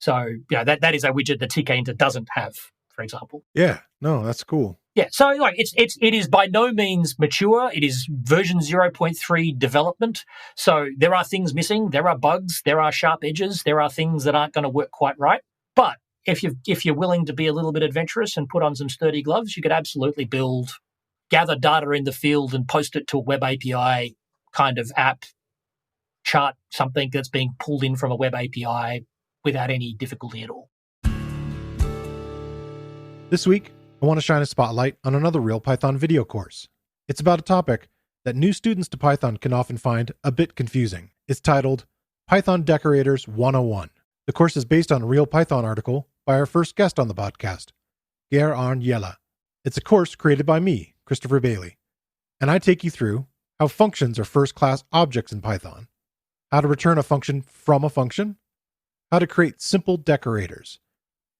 So that is a widget that TK-Inter doesn't have, for example. Yeah, no, that's cool. Yeah, so like it is by no means mature. It is version 0.3 development. So there are things missing, there are bugs, there are sharp edges, there are things that aren't going to work quite right. But if you're willing to be a little bit adventurous and put on some sturdy gloves, you could absolutely gather data in the field and post it to a web API kind of app, chart something that's being pulled in from a web API without any difficulty at all. This week, I want to shine a spotlight on another Real Python video course. It's about a topic that new students to Python can often find a bit confusing. It's titled Python Decorators 101. The course is based on a Real Python article by our first guest on the podcast, Geir Arne Gjelle. It's a course created by me, Christopher Bailey, and I take you through how functions are first-class objects in Python, how to return a function from a function, how to create simple decorators,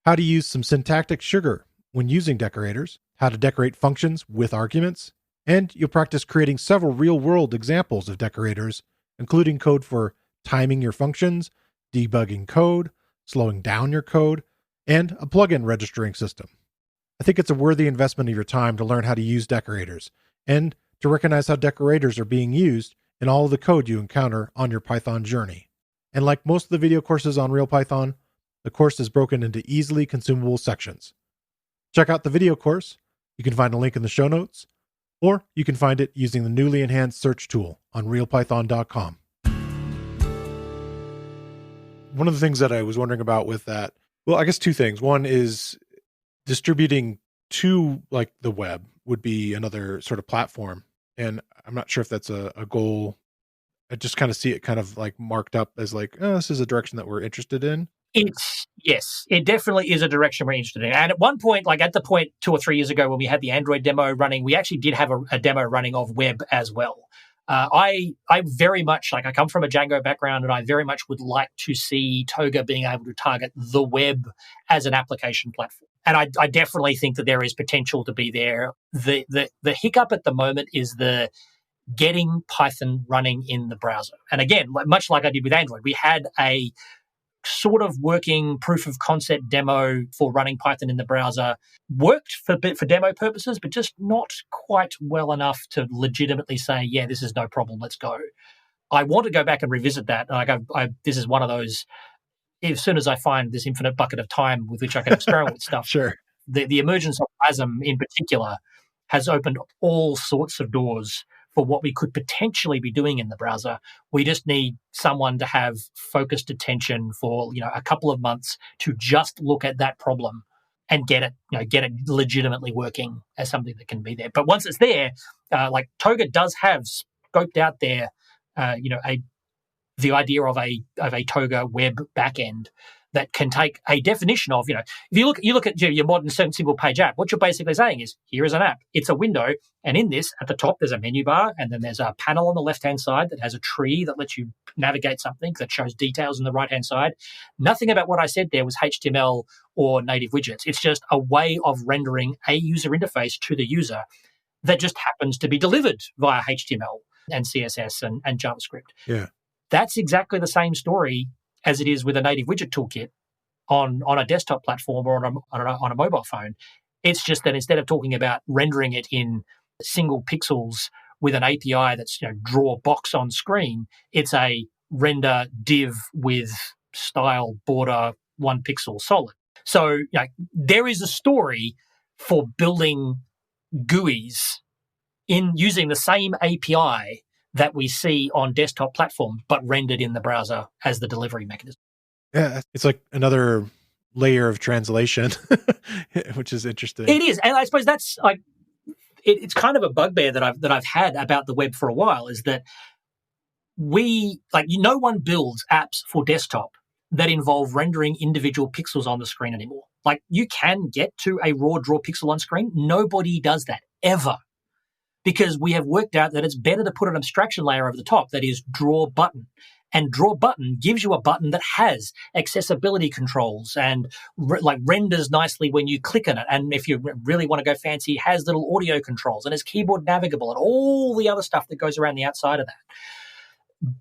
how to use some syntactic sugar when using decorators, how to decorate functions with arguments, and you'll practice creating several real-world examples of decorators, including code for timing your functions, debugging code, slowing down your code, and a plugin registering system. I think it's a worthy investment of your time to learn how to use decorators, and to recognize how decorators are being used in all of the code you encounter on your Python journey. And like most of the video courses on Real Python, the course is broken into easily consumable sections. Check out the video course. You can find a link in the show notes, or you can find it using the newly enhanced search tool on realpython.com. One of the things that I was wondering about with that, well, I guess two things. One is distributing to like the web would be another sort of platform. And I'm not sure if that's a goal. I just kind of see it kind of like marked up as like, oh, this is a direction that we're interested in. Yes, it definitely is a direction we're interested in. And at one point, like at the point 2 or 3 years ago when we had the Android demo running, we actually did have a demo running of web as well. I very much, like I come from a Django background, and I very much would like to see Toga being able to target the web as an application platform. And I definitely think that there is potential to be there. The hiccup at the moment is the getting Python running in the browser. And again, much like I did with Android, we had a sort of working proof of concept demo for running Python in the browser. Worked for demo purposes, but just not quite well enough to legitimately say, yeah, this is no problem, let's go. I want to go back and revisit that. Like this is one of those, as soon as I find this infinite bucket of time with which I can experiment with stuff, Sure. The emergence of WASM in particular has opened all sorts of doors for what we could potentially be doing in the browser. We just need someone to have focused attention for a couple of months to just look at that problem and get it legitimately working as something that can be there. But once it's there, like Toga does have scoped out there, the idea of a Toga web backend that can take a definition of, if you look at your modern single page app, what you're basically saying is, here is an app. It's a window, and in this, at the top, there's a menu bar, and then there's a panel on the left-hand side that has a tree that lets you navigate something that shows details on the right-hand side. Nothing about what I said there was HTML or native widgets. It's just a way of rendering a user interface to the user that just happens to be delivered via HTML and CSS and JavaScript. Yeah. That's exactly the same story as it is with a native widget toolkit on a desktop platform or on a mobile phone. It's just that instead of talking about rendering it in single pixels with an API that's draw box on screen, it's a render div with style border 1 pixel solid. So there is a story for building GUIs in using the same API that we see on desktop platforms, but rendered in the browser as the delivery mechanism. Yeah, it's like another layer of translation, which is interesting. It is, and I suppose that's like it's kind of a bugbear that I've had about the web for a while, is that no one builds apps for desktop that involve rendering individual pixels on the screen anymore. Like you can get to a raw draw pixel on screen. Nobody does that ever, because we have worked out that it's better to put an abstraction layer over the top that is draw button. And draw button gives you a button that has accessibility controls and renders nicely when you click on it. And if you really want to go fancy, has little audio controls and is keyboard navigable and all the other stuff that goes around the outside of that.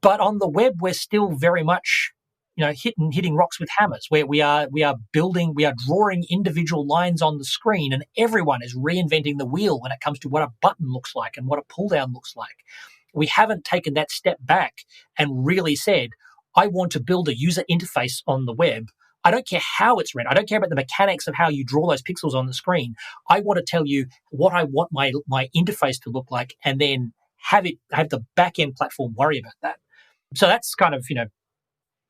But on the web, we're still very much hitting rocks with hammers, where we are drawing individual lines on the screen, and everyone is reinventing the wheel when it comes to what a button looks like and what a pull down looks like. We haven't taken that step back and really said, I want to build a user interface on the web. I don't care how it's rendered. I don't care about the mechanics of how you draw those pixels on the screen. I want to tell you what I want my interface to look like, and then have the back-end platform worry about that. So that's kind of,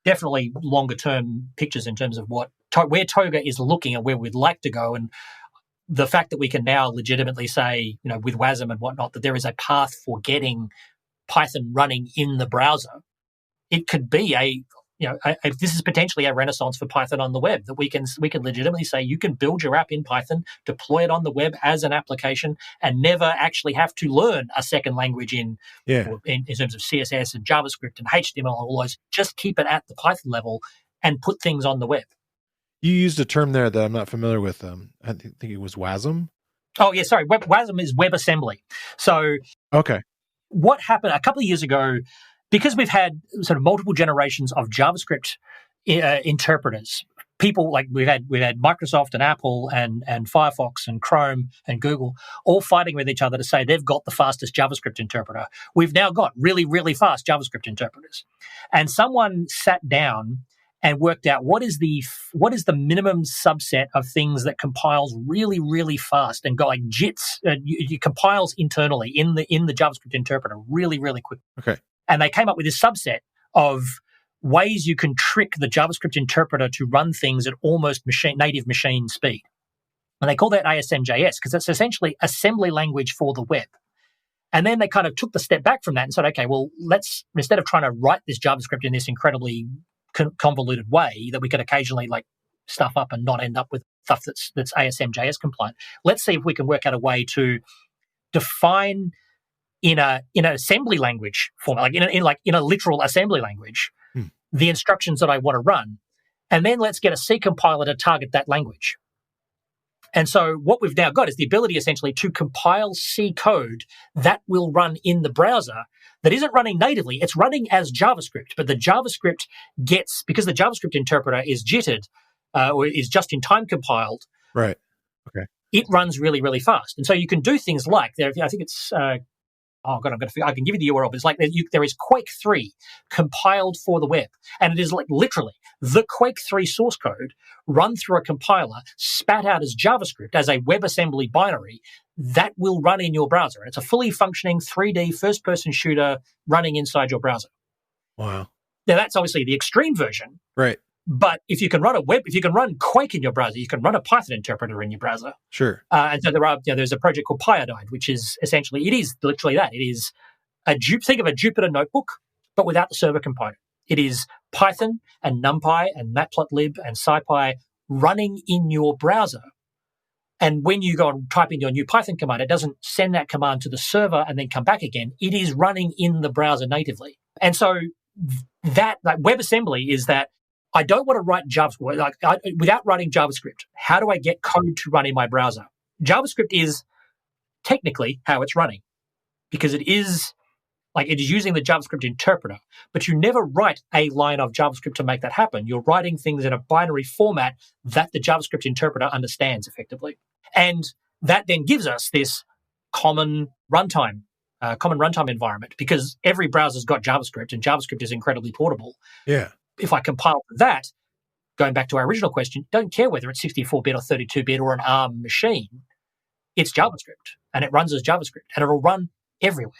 definitely longer term pictures in terms of where Toga is looking and where we'd like to go. And the fact that we can now legitimately say, with WASM and whatnot, that there is a path for getting Python running in the browser. It could be this is potentially a renaissance for Python on the web, that we can legitimately say you can build your app in Python, deploy it on the web as an application, and never actually have to learn a second language in terms of CSS and JavaScript and HTML and all those. Just keep it at the Python level and put things on the web. You used a term there that I'm not familiar with. I think it was WASM. Oh, yeah, sorry. WASM is WebAssembly. So okay, what happened a couple of years ago, because we've had sort of multiple generations of JavaScript interpreters, people like we've had Microsoft and Apple and Firefox and Chrome and Google all fighting with each other to say they've got the fastest JavaScript interpreter. We've now got really, really fast JavaScript interpreters. And someone sat down and worked out what is the minimum subset of things that compiles really, really fast and go like JITs. You compiles internally in the JavaScript interpreter really, really quick. Okay. And they came up with this subset of ways you can trick the JavaScript interpreter to run things at almost native machine speed. And they call that ASM.js because it's essentially assembly language for the web. And then they kind of took the step back from that and said, okay, well, let's, instead of trying to write this JavaScript in this incredibly convoluted way that we could occasionally like stuff up and not end up with stuff that's ASM.js compliant, let's see if we can work out a way to define in an assembly language format, like in a literal assembly language, the instructions that I want to run, and then let's get a C compiler to target that language. And so what we've now got is the ability essentially to compile C code that will run in the browser that isn't running natively. It's running as JavaScript, but the JavaScript because the JavaScript interpreter is jittered or is just in time compiled. Right. Okay. It runs really, really fast. And so you can do things like I think it's I can give you the URL, but it's like there is Quake 3 compiled for the web. And it is like literally the Quake 3 source code run through a compiler, spat out as JavaScript, as a WebAssembly binary that will run in your browser. And it's a fully functioning 3D first-person shooter running inside your browser. Wow. Now, that's obviously the extreme version. Right. But if you can run Quake in your browser, you can run a Python interpreter in your browser. Sure. And so there's a project called Pyodide, which is essentially, it is literally that. It is think of a Jupyter notebook, but without the server component. It is Python and NumPy and Matplotlib and SciPy running in your browser. And when you go and type in your new Python command, it doesn't send that command to the server and then come back again. It is running in the browser natively. And so that WebAssembly is that I don't want to write JavaScript without writing JavaScript. How do I get code to run in my browser? JavaScript is technically how it's running because it is using the JavaScript interpreter, but you never write a line of JavaScript to make that happen. You're writing things in a binary format that the JavaScript interpreter understands effectively. And that then gives us this common runtime environment because every browser's got JavaScript and JavaScript is incredibly portable. Yeah. If I compile that, going back to our original question, don't care whether it's 64-bit or 32-bit or an ARM machine. It's JavaScript, and it runs as JavaScript, and it'll run everywhere.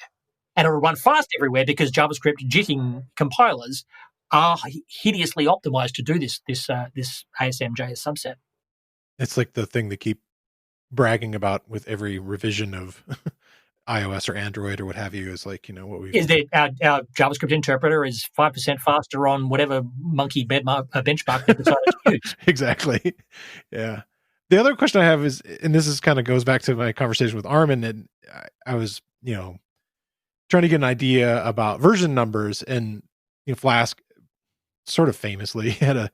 And it'll run fast everywhere because JavaScript jitting compilers are hideously optimized to do this ASM.js subset. It's like the thing they keep bragging about with every revision of iOS or Android or what have you is like, what we is that our JavaScript interpreter is 5% faster on whatever monkey benchmark they decided to use. Exactly. Yeah. The other question I have is, and this is kind of goes back to my conversation with Armin, and I was, trying to get an idea about version numbers, and Flask sort of famously had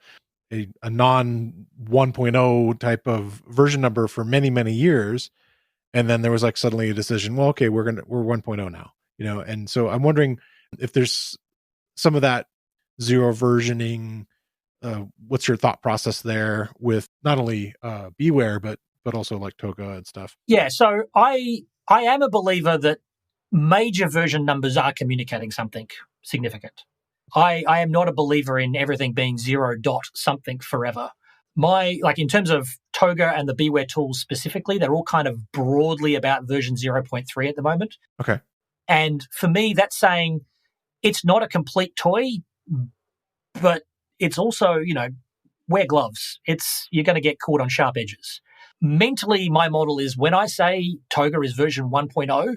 a non 1.0 type of version number for many, many years. And then there was like suddenly a decision, well, okay, we're 1.0 now, and so I'm wondering if there's some of that zero versioning. What's your thought process there with not only BeeWare, but also like Toga and stuff? Yeah. So I am a believer that major version numbers are communicating something significant. I am not a believer in everything being 0 dot something forever. In terms of Toga and the BeeWare tools specifically, they're all kind of broadly about version 0.3 at the moment. Okay. And for me, that's saying it's not a complete toy, but it's also, wear gloves. You're going to get caught on sharp edges. Mentally, my model is when I say Toga is version 1.0,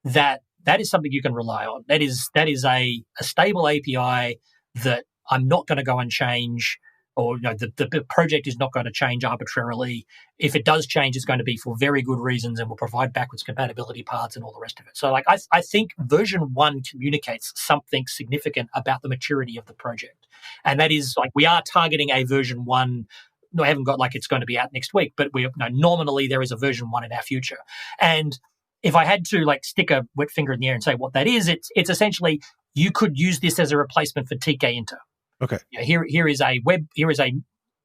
that is something you can rely on. That is a stable API that I'm not going to go and change, or the project is not going to change arbitrarily. If it does change, it's going to be for very good reasons and will provide backwards compatibility paths and all the rest of it. So I think version 1 communicates something significant about the maturity of the project. And that is we are targeting a version 1. No, I haven't got it's going to be out next week, but nominally there is a version 1 in our future. And if I had to stick a wet finger in the air and say what that is, it's essentially you could use this as a replacement for TK-Inter. Okay. Here is a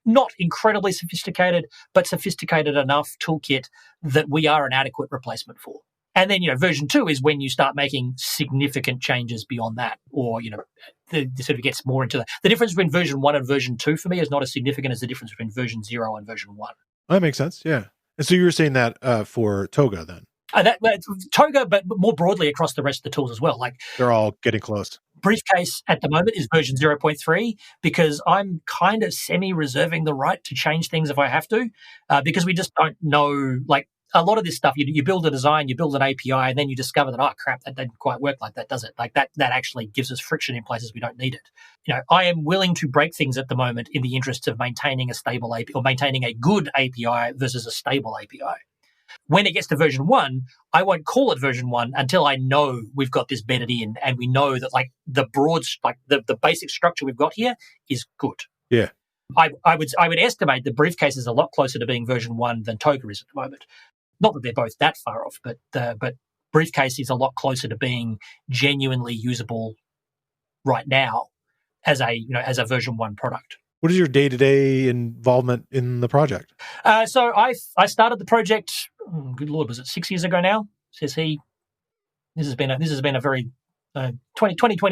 not incredibly sophisticated, but sophisticated enough toolkit that we are an adequate replacement for. And then, version 2 is when you start making significant changes beyond that, or, the sort of gets more into the difference between version 1 and version 2 for me is not as significant as the difference between version 0 and version 1. That makes sense. Yeah. And so you were saying that for Toga then? Toga, but more broadly across the rest of the tools as well. They're all getting close. Briefcase at the moment is version 0.3 because I'm kind of semi-reserving the right to change things if I have to, because we just don't know. A lot of this stuff, you build a design, you build an API, and then you discover that, oh, crap, that didn't quite work like that, does it? That actually gives us friction in places we don't need it. I am willing to break things at the moment in the interests of maintaining a stable API or maintaining a good API versus a stable API. When it gets to version 1, I won't call it version 1 until I know we've got this bedded in and we know that the broad, the basic structure we've got here is good. Yeah. I would estimate that Briefcase is a lot closer to being version 1 than Toga is at the moment. Not that they're both that far off, but Briefcase is a lot closer to being genuinely usable right now as a version 1 product. What is your day-to-day involvement in the project? So I started the project. Good Lord, was it 6 years ago now? Says he. This has been a very 2020.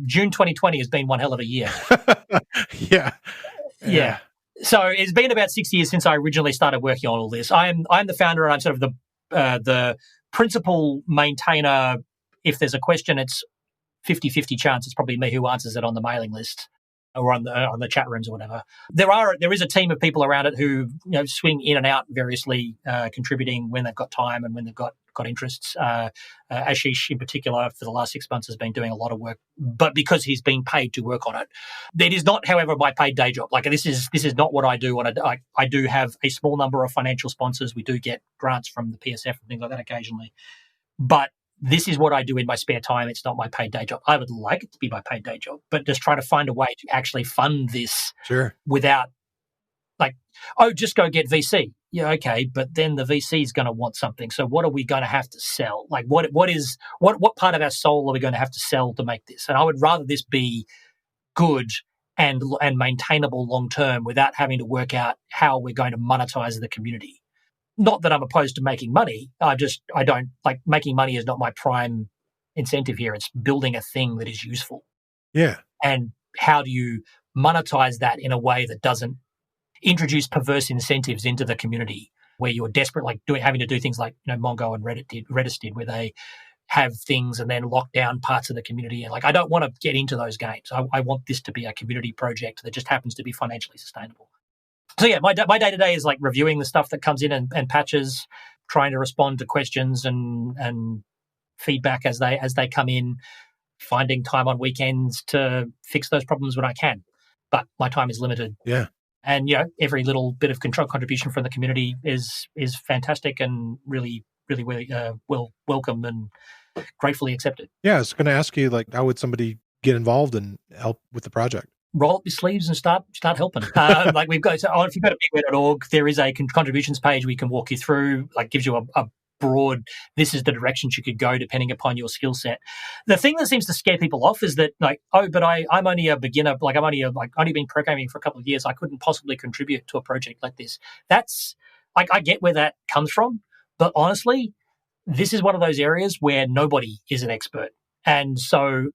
June 2020 has been one hell of a year. Yeah. So it's been about 6 years since I originally started working on all this. I'm the founder, and I'm sort of the principal maintainer. If there's a question, it's 50-50 chance it's probably me who answers it on the mailing list or on the chat rooms or whatever. There is a team of people around it who swing in and out variously, contributing when they've got time and when they've got interests. Ashish in particular for the last 6 months has been doing a lot of work, but because he's been paid to work on it. That is not, however, my paid day job. This is not what I do. I do have a small number of financial sponsors. We do get grants from the PSF and things like that occasionally, but this is what I do in my spare time. It's not my paid day job. I would like it to be my paid day job, but just trying to find a way to actually fund this without just go get VC. Yeah, okay, but then the VC is going to want something. So what are we going to have to sell? What part of our soul are we going to have to sell to make this? And I would rather this be good and maintainable long term without having to work out how we're going to monetize the community. Not that I'm opposed to making money. I don't making money is not my prime incentive here. It's building a thing that is useful. Yeah. And how do you monetize that in a way that doesn't introduce perverse incentives into the community where you're desperate, having to do things like Mongo and Redis did, where they have things and then lock down parts of the community. And I don't want to get into those games. I want this to be a community project that just happens to be financially sustainable. So yeah, my day-to-day is reviewing the stuff that comes in and patches, trying to respond to questions and feedback as they come in, finding time on weekends to fix those problems when I can. But my time is limited. Yeah. And every little bit of contribution from the community is fantastic and really welcome and gratefully accepted. Yeah, I was going to ask you, how would somebody get involved and help with the project? Roll up your sleeves and start helping. We've got, if you go to BeeWare.org, there is a contributions page we can walk you through, gives you a broad, this is the directions you could go depending upon your skill set. The thing that seems to scare people off is that but I'm only a beginner, I'm only been programming for a couple of years, I couldn't possibly contribute to a project like this. That's, I get where that comes from, but honestly, this is one of those areas where nobody is an expert. And so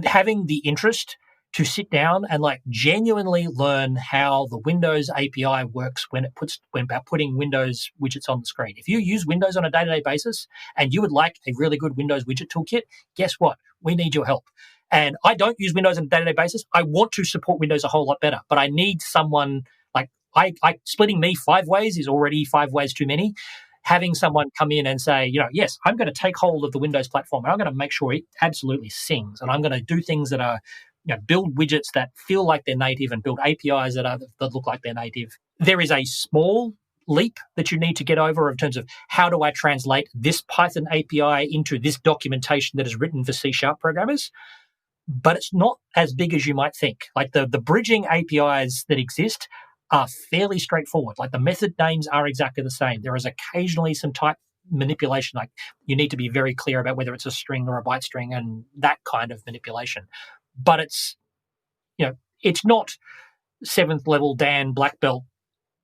having the interest to sit down and like genuinely learn how the Windows API works when about putting Windows widgets on the screen. If you use Windows on a day-to-day basis and you would like a really good Windows widget toolkit, guess what? We need your help. And I don't use Windows on a day-to-day basis. I want to support Windows a whole lot better, but I need someone like splitting me 5 ways is already 5 ways too many. Having someone come in and say, yes, I'm going to take hold of the Windows platform. I'm going to make sure it absolutely sings, and I'm going to do things that are, build widgets that feel like they're native and build APIs that look like they're native. There is a small leap that you need to get over in terms of how do I translate this Python API into this documentation that is written for C# programmers, but it's not as big as you might think. Like the bridging APIs that exist are fairly straightforward. Like the method names are exactly the same. There is occasionally some type manipulation. Like you need to be very clear about whether it's a string or a byte string and that kind of manipulation. But it's, it's not 7th level Dan black belt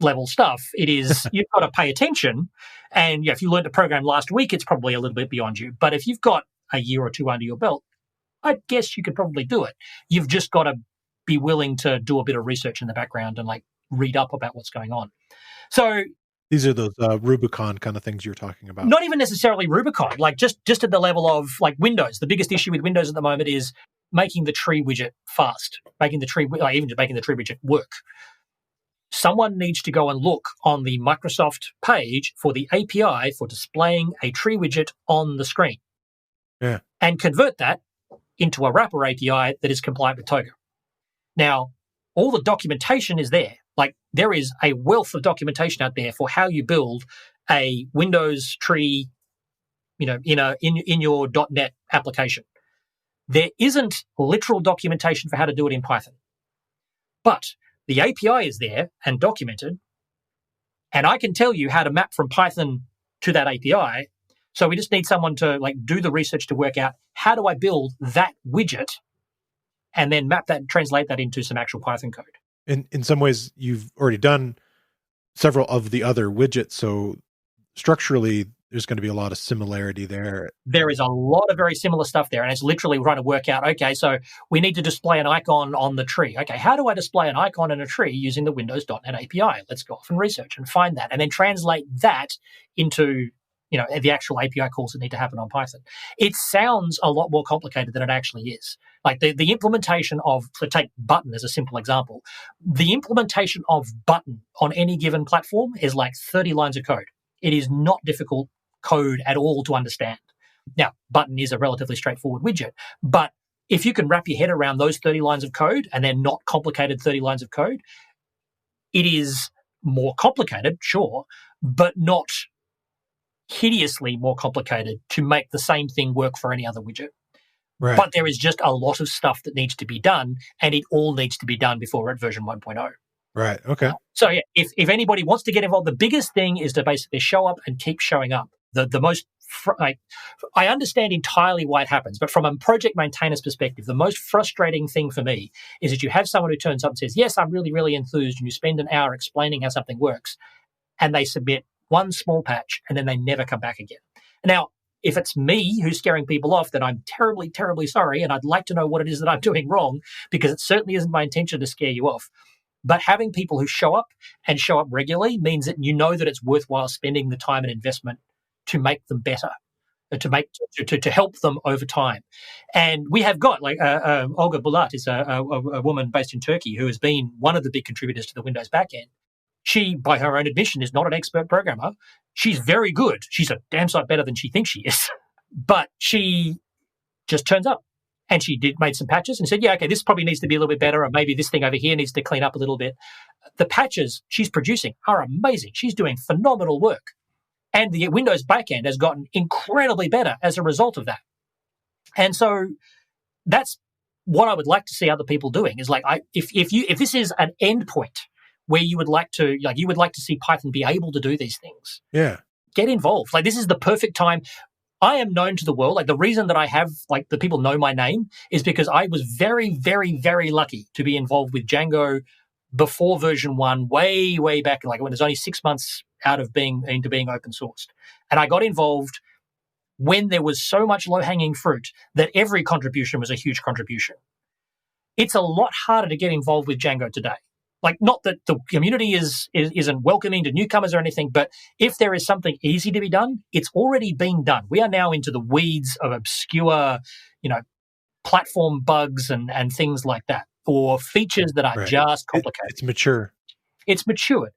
level stuff. It is, you've got to pay attention. And if you learned to program last week, it's probably a little bit beyond you. But if you've got a year or two under your belt, I guess you could probably do it. You've just got to be willing to do a bit of research in the background and like read up about what's going on. So these are those Rubicon kind of things you're talking about. Not even necessarily Rubicon, like just at the level of like Windows. The biggest issue with Windows at the moment is making the tree widget fast, even just making the tree widget work. Someone needs to go and look on the Microsoft page for the API for displaying a tree widget on the screen. Yeah. And convert that into a wrapper API that is compliant with Toga. Now, all the documentation is there. Like there is a wealth of documentation out there for how you build a Windows tree, in your .NET application. There isn't literal documentation for how to do it in Python. But the API is there and documented, and I can tell you how to map from Python to that API. So we just need someone to like do the research to work out how do I build that widget and then map that and translate that into some actual Python code. In some ways, you've already done several of the other widgets, so structurally, there's going to be a lot of similarity there. There is a lot of very similar stuff there, and it's literally trying to work out, okay, so we need to display an icon on the tree. Okay, how do I display an icon in a tree using the Windows.NET API? Let's go off and research and find that, and then translate that into the actual API calls that need to happen on Python. It sounds a lot more complicated than it actually is. Like the implementation of, so take button as a simple example, the implementation of button on any given platform is like 30 lines of code. It is not difficult code at all to understand. Now, button is a relatively straightforward widget, but if you can wrap your head around those 30 lines of code and they're not complicated 30 lines of code, it is more complicated, sure, but not hideously more complicated to make the same thing work for any other widget. Right. But there is just a lot of stuff that needs to be done, and it all needs to be done before we're at version 1.0. Right. Okay. So yeah, if anybody wants to get involved, the biggest thing is to basically show up and keep showing up. The most, I understand entirely why it happens, but from a project maintainer's perspective, the most frustrating thing for me is that you have someone who turns up and says, yes, I'm really, really enthused, and you spend an hour explaining how something works, and they submit one small patch, and then they never come back again. Now, if it's me who's scaring people off, then I'm terribly, terribly sorry, and I'd like to know what it is that I'm doing wrong, because it certainly isn't my intention to scare you off. But having people who show up and show up regularly means that you know that it's worthwhile spending the time and investment to make them better, to help them over time. And we have got, like, Olga Bulat is a woman based in Turkey who has been one of the big contributors to the Windows backend. She, by her own admission, is not an expert programmer. She's very good. She's a damn sight better than she thinks she is. But she just turns up. And she made some patches and said, yeah, okay, this probably needs to be a little bit better, or maybe this thing over here needs to clean up a little bit. The patches she's producing are amazing. She's doing phenomenal work. And the Windows backend has gotten incredibly better as a result of that. And so that's what I would like to see other people doing, is like, if this is an endpoint where you would like to see Python be able to do these things. Yeah. Get involved. Like, this is the perfect time. I am known to the world. Like, the reason that I have, like, the people know my name is because I was very, very, very lucky to be involved with Django before version 1, way, way back, like when it was only 6 months out of being open sourced. And I got involved when there was so much low-hanging fruit that every contribution was a huge contribution. It's a lot harder to get involved with Django today. Like, not that the community isn't welcoming to newcomers or anything, but if there is something easy to be done, it's already been done. We are now into the weeds of obscure, platform bugs and things like that, or features that are just complicated. It's mature. It's matured.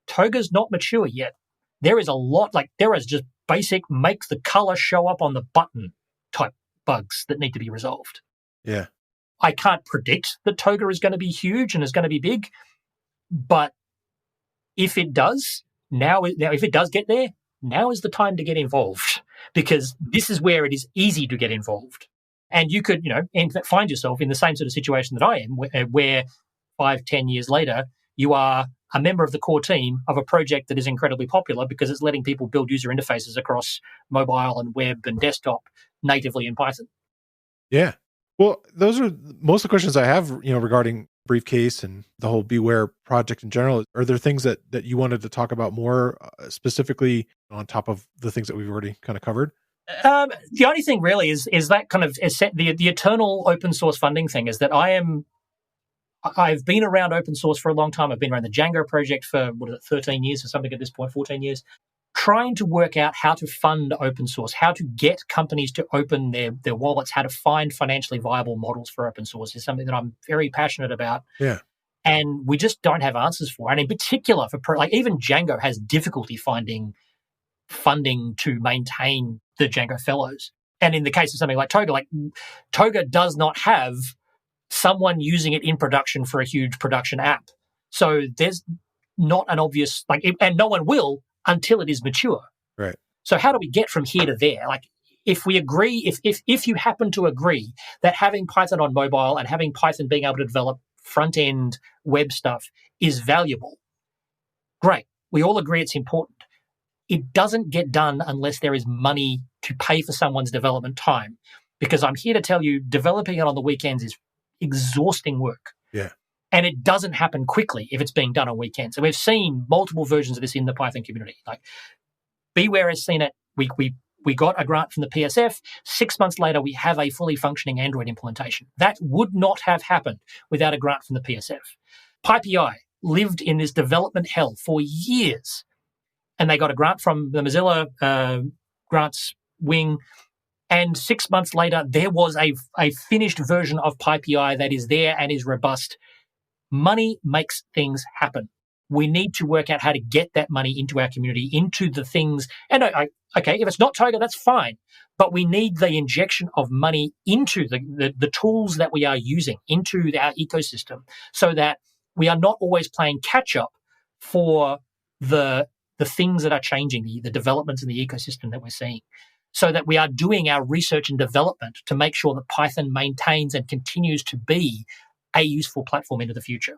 Toga's not mature yet. There is a lot, there is just basic make the color show up on the button type bugs that need to be resolved. Yeah. I can't predict that Toga is going to be huge and is going to be big, but if it does, if it does get there, now is the time to get involved, because this is where it is easy to get involved. And you could, find yourself in the same sort of situation that I am, where 5-10 years later, you are a member of the core team of a project that is incredibly popular because it's letting people build user interfaces across mobile and web and desktop natively in Python. Yeah. Well, those are most of the questions I have, regarding Briefcase and the whole BeeWare project in general. Are there things that you wanted to talk about more specifically on top of the things that we've already kind of covered? The only thing really is that kind of the eternal open source funding thing is that I've been around open source for a long time. I've been around the Django project for 13 years or something at this point, 14 years, trying to work out how to fund open source, how to get companies to open their wallets, how to find financially viable models for open source is something that I'm very passionate about. Yeah. And we just don't have answers for. And in particular, even Django has difficulty finding funding to maintain the Django fellows. And in the case of something like Toga does not have someone using it in production for a huge production app. So there's not an obvious, and no one will until it is mature. Right. So how do we get from here to there? If we agree, if you happen to agree that having Python on mobile and having Python being able to develop front-end web stuff is valuable, great. We all agree it's important. It doesn't get done unless there is money to pay for someone's development time, because I'm here to tell you developing it on the weekends is exhausting work. Yeah. And it doesn't happen quickly if it's being done on weekends. And we've seen multiple versions of this in the Python community. BeeWare has seen it. We got a grant from the PSF. 6 months later, we have a fully functioning Android implementation. That would not have happened without a grant from the PSF. PyPI lived in this development hell for years. And they got a grant from the Mozilla grants wing. And 6 months later, there was a finished version of PyPI that is there and is robust. Money makes things happen. We need to work out how to get that money into our community, into the things. And okay, if it's not Toga, that's fine. But we need the injection of money into the tools that we are using, into our ecosystem, so that we are not always playing catch up for the things that are changing, the developments in the ecosystem that we're seeing, so that we are doing our research and development to make sure that Python maintains and continues to be a useful platform into the future.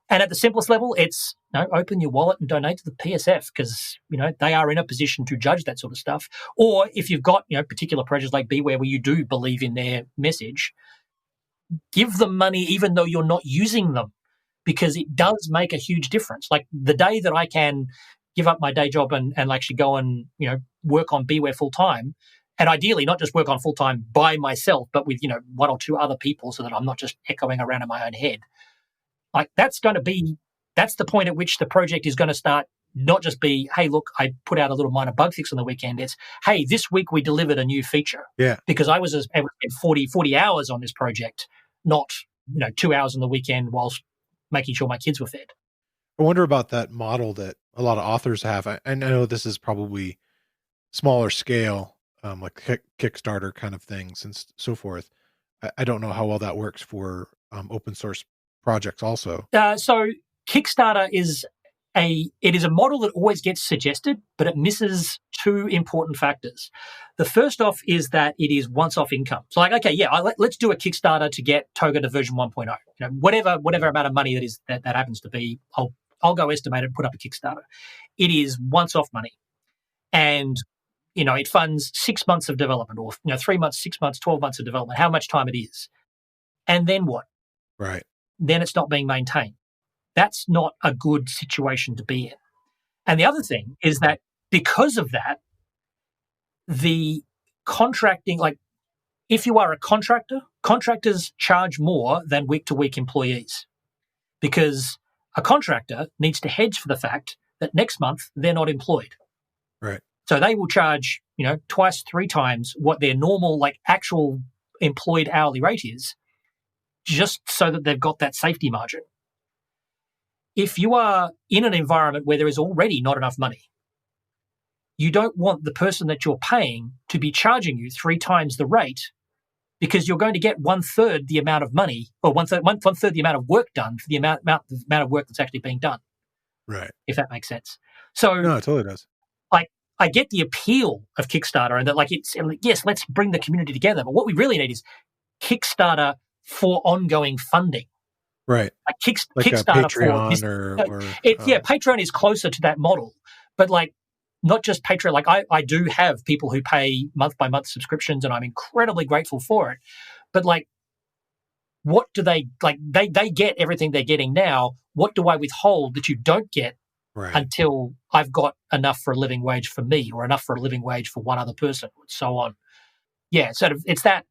And at the simplest level, it's open your wallet and donate to the PSF, because they are in a position to judge that sort of stuff. Or if you've got particular projects like BeeWare where you do believe in their message, give them money even though you're not using them, because it does make a huge difference. Like the day that I can give up my day job and actually go and work on BeeWare full time, and ideally not just work on full time by myself, but with one or two other people, so that I'm not just echoing around in my own head. That's the point at which the project is going to start. Not just be, hey, look, I put out a little minor bug fix on the weekend. It's, hey, this week we delivered a new feature. Yeah. Because I was able to spend 40 hours on this project, not 2 hours on the weekend whilst making sure my kids were fed. I wonder about that model that a lot of authors have. I know this is probably smaller scale, like Kickstarter kind of things and so forth. I don't know how well that works for open source projects also. So Kickstarter is a model that always gets suggested, but it misses two important factors. The first off is that it is once-off income. So let's do a Kickstarter to get Toga to version 1.0. Whatever amount of money that happens to be, I'll go estimate it and put up a Kickstarter. It is once-off money. And, it funds 6 months of development, or 3 months, 6 months, 12 months of development, how much time it is. And then what? Right. Then it's not being maintained. That's not a good situation to be in. And the other thing is that because of that, the contracting, if you are a contractor Contractors charge more than week-to-week employees because a contractor needs to hedge for the fact that next month they're not employed. Right. So they will charge, twice, 3 times what their normal, actual employed hourly rate is, just so that they've got that safety margin. If you are in an environment where there is already not enough money, you don't want the person that you're paying to be charging you 3 times the rate, because you're going to get 1/3 the amount of money, or one third the amount of work done for the amount of work that's actually being done. Right. If that makes sense. So no, it totally does. I get the appeal of Kickstarter, and that yes, let's bring the community together. But what we really need is Kickstarter for ongoing funding. Right. Kickstarter Patreon for this, Patreon is closer to that model, but not just Patreon. I do have people who pay month by month subscriptions, and I'm incredibly grateful for it. But what do they they get everything they're getting now. What do I withhold that you don't get until I've got enough for a living wage for me, or enough for a living wage for one other person, and so on? Yeah, sort of. It's that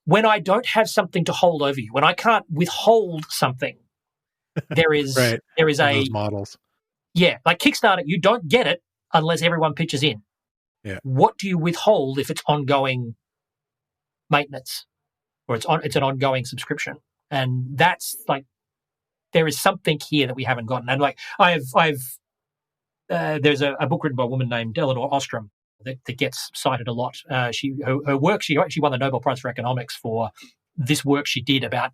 when I don't have something to hold over you, when I can't withhold something, there is those models. Yeah, like Kickstarter, you don't get it unless everyone pitches in. Yeah. What do you withhold if it's ongoing maintenance, or it's an ongoing subscription? And that's there is something here that we haven't gotten. And there's a book written by a woman named Eleanor Ostrom that gets cited a lot. Her work, she actually won the Nobel Prize for Economics for this work she did about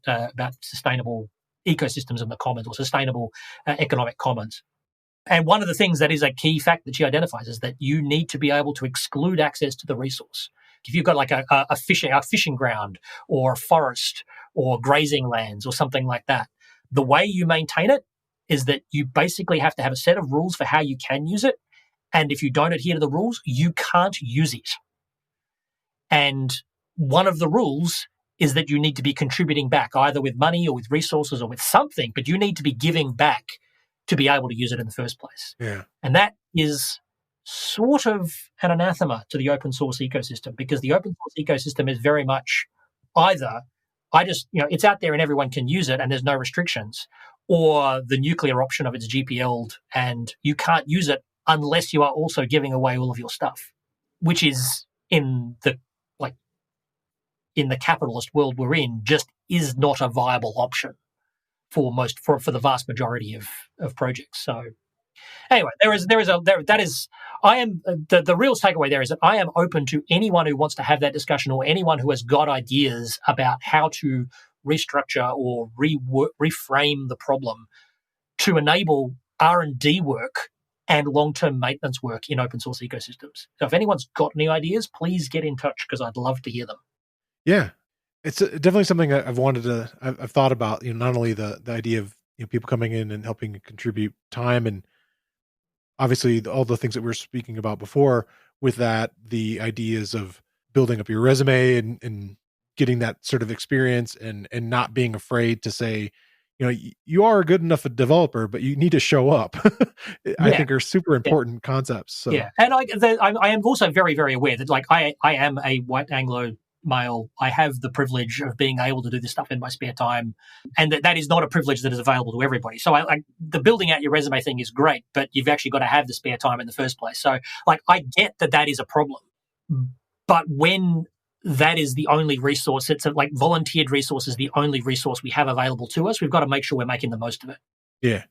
sustainable ecosystems in the commons, or sustainable economic commons. And one of the things that is a key fact that she identifies is that you need to be able to exclude access to the resource. If you've got a fishing ground, or a forest, or grazing lands, or something like that, the way you maintain it is that you basically have to have a set of rules for how you can use it. And if you don't adhere to the rules, you can't use it. And one of the rules is that you need to be contributing back, either with money or with resources or with something, but you need to be giving back to be able to use it in the first place. Yeah. And that is sort of an anathema to the open source ecosystem, because the open source ecosystem is very much either it's out there and everyone can use it and there's no restrictions, or the nuclear option of it's GPL'd and you can't use it unless you are also giving away all of your stuff, which is in the capitalist world we're in, just is not a viable option for the vast majority of projects. So anyway, the real takeaway there is that I am open to anyone who wants to have that discussion, or anyone who has got ideas about how to restructure or reframe the problem to enable R&D work and long-term maintenance work in open source ecosystems. So if anyone's got any ideas, please get in touch, because I'd love to hear them. Yeah, it's definitely something I've thought about. Not only the idea of people coming in and helping contribute time, and obviously all the things that we were speaking about before. With that, the ideas of building up your resume and getting that sort of experience, and not being afraid to say, you are a good enough a developer, but you need to show up. I think are super important concepts. So. Yeah, and I am also very, very aware that I am a white Anglo male. I have the privilege of being able to do this stuff in my spare time, and that is not a privilege that is available to everybody. So the building out your resume thing is great, but you've actually got to have the spare time in the first place. So I get that is a problem, but when that is the only resource, it's volunteered resource is the only resource we have available to us, we've got to make sure we're making the most of it. Yeah.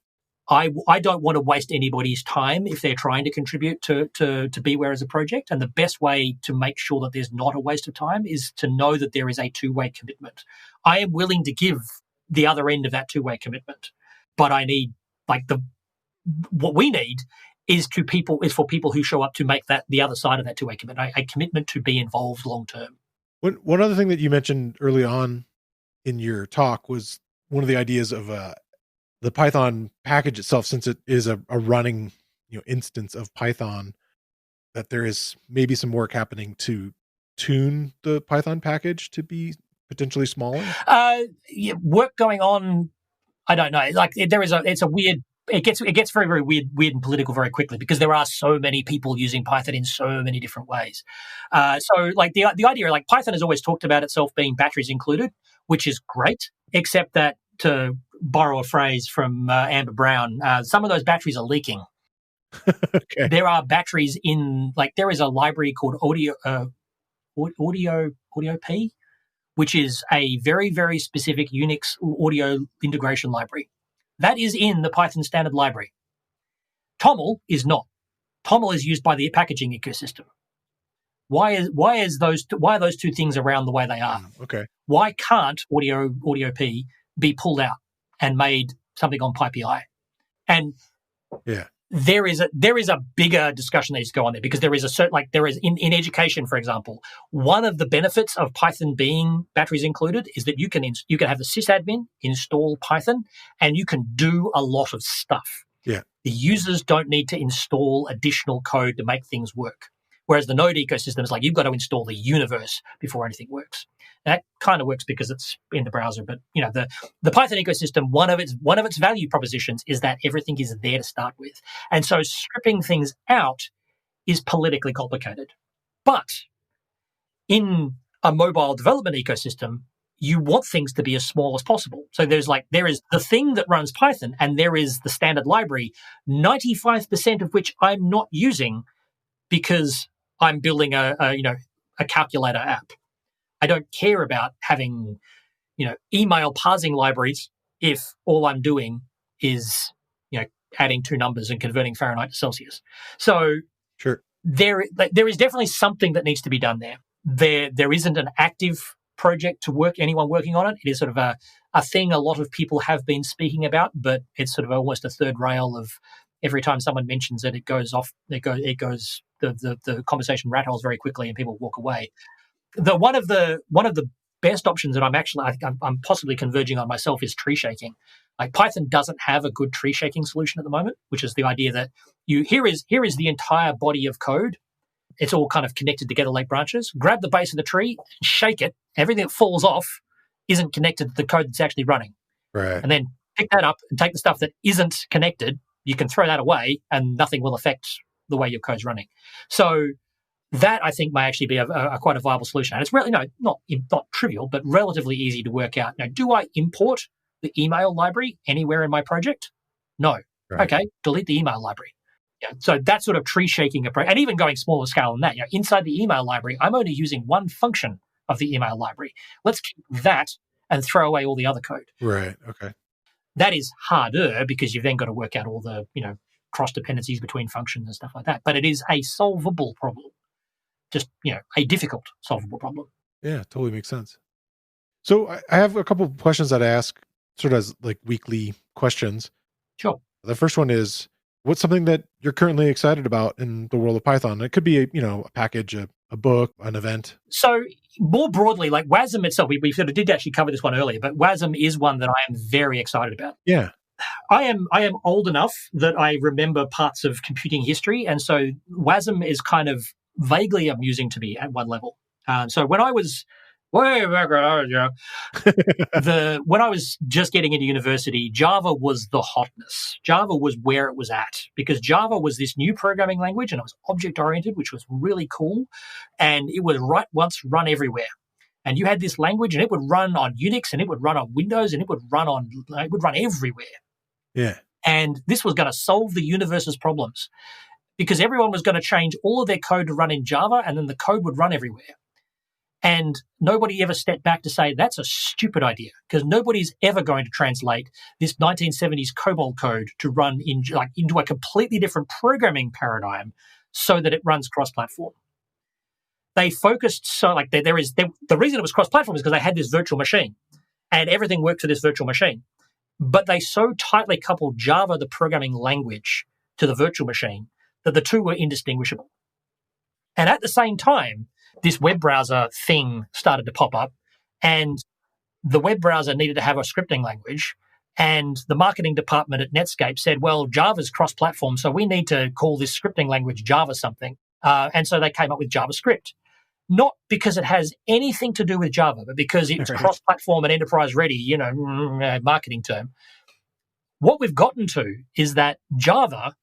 I don't want to waste anybody's time if they're trying to contribute to BeeWare as a project. And the best way to make sure that there's not a waste of time is to know that there is a two-way commitment. I am willing to give the other end of that two-way commitment, but I need what we need is for people who show up to make that the other side of that two-way commitment, a commitment to be involved long term. One other thing that you mentioned early on in your talk was one of the ideas of the Python package itself, since it is a running instance of Python, that there is maybe some work happening to tune the Python package to be potentially smaller. Work going on. I don't know. It's a weird it gets very, very weird and political very quickly because there are so many people using Python in so many different ways. So like the idea, like Python has always talked about itself being batteries included, which is great, except that, to borrow a phrase from Amber Brown, some of those batteries are leaking. Okay. There are batteries in, like, there is a library called Audio P, which is a very, very specific Unix audio integration library. That is in the Python standard library. TOML is not. TOML is used by the packaging ecosystem. Why are those two things around the way they are? Okay. Why can't Audio P be pulled out and made something on PyPI? And there is a bigger discussion that needs to go on there, because there is a certain, like, there is in education, for example, one of the benefits of Python being batteries included is that you can have the sysadmin install Python and you can do a lot of stuff. Yeah. The users don't need to install additional code to make things work. Whereas the Node ecosystem is like, you've got to install the universe before anything works. And that kind of works because it's in the browser. But, you know, the Python ecosystem, one of its value propositions is that everything is there to start with. And so stripping things out is politically complicated. But in a mobile development ecosystem, you want things to be as small as possible. So there is the thing that runs Python, and there is the standard library, 95% of which I'm not using because I'm building a calculator app. I don't care about having, email parsing libraries if all I'm doing is, adding two numbers and converting Fahrenheit to Celsius. So sure, there is definitely something that needs to be done there. There isn't an active project anyone working on it. It is sort of a thing a lot of people have been speaking about, but it's sort of almost a third rail of every time someone mentions it, it goes off. The conversation rat holes very quickly, and people walk away. One of the best options that I'm possibly converging on myself is tree shaking. Like, Python doesn't have a good tree shaking solution at the moment, which is the idea that here is the entire body of code. It's all kind of connected together like branches. Grab the base of the tree, shake it. Everything that falls off isn't connected to the code that's actually running. Right. And then pick that up and take the stuff that isn't connected. You can throw that away, and nothing will affect the way your code's running. So that, I think, may actually be a quite a viable solution. And it's really not trivial, but relatively easy to work out. Now, do I import the email library anywhere in my project? No. Right. Okay, delete the email library. Yeah, so that sort of tree shaking approach, and even going smaller scale than that. Inside the email library, I'm only using one function of the email library. Let's keep that and throw away all the other code. Right. Okay. That is harder because you've then got to work out all the cross dependencies between functions and stuff like that. But it is a solvable problem. Just, a difficult solvable problem. Yeah, totally makes sense. So I have a couple of questions that I ask sort of as like weekly questions. Sure. The first one is, what's something that you're currently excited about in the world of Python? It could be a package, a book, an event. So more broadly, like WASM itself, we sort of did actually cover this one earlier, but WASM is one that I am very excited about. Yeah. I am old enough that I remember parts of computing history, and so WASM is kind of vaguely amusing to me at one level. So when I was way back, when I was just getting into university, Java was the hotness. Java was where it was at, because Java was this new programming language, and it was object-oriented, which was really cool, and it was run everywhere. And you had this language, and it would run on Unix, and it would run on Windows, and it would run everywhere. Yeah. And this was going to solve the universe's problems, because everyone was going to change all of their code to run in Java, and then the code would run everywhere. And nobody ever stepped back to say, that's a stupid idea, because nobody's ever going to translate this 1970s COBOL code to run into a completely different programming paradigm so that it runs cross-platform. They focused the reason it was cross-platform is because they had this virtual machine, and everything worked for this virtual machine. But they so tightly coupled Java, the programming language, to the virtual machine that the two were indistinguishable. And at the same time, this web browser thing started to pop up, and the web browser needed to have a scripting language. And the marketing department at Netscape said, well, Java's cross-platform, so we need to call this scripting language Java something. And so they came up with JavaScript. Not because it has anything to do with Java, but because it's cross-platform and enterprise ready, marketing term. What we've gotten to is that Java,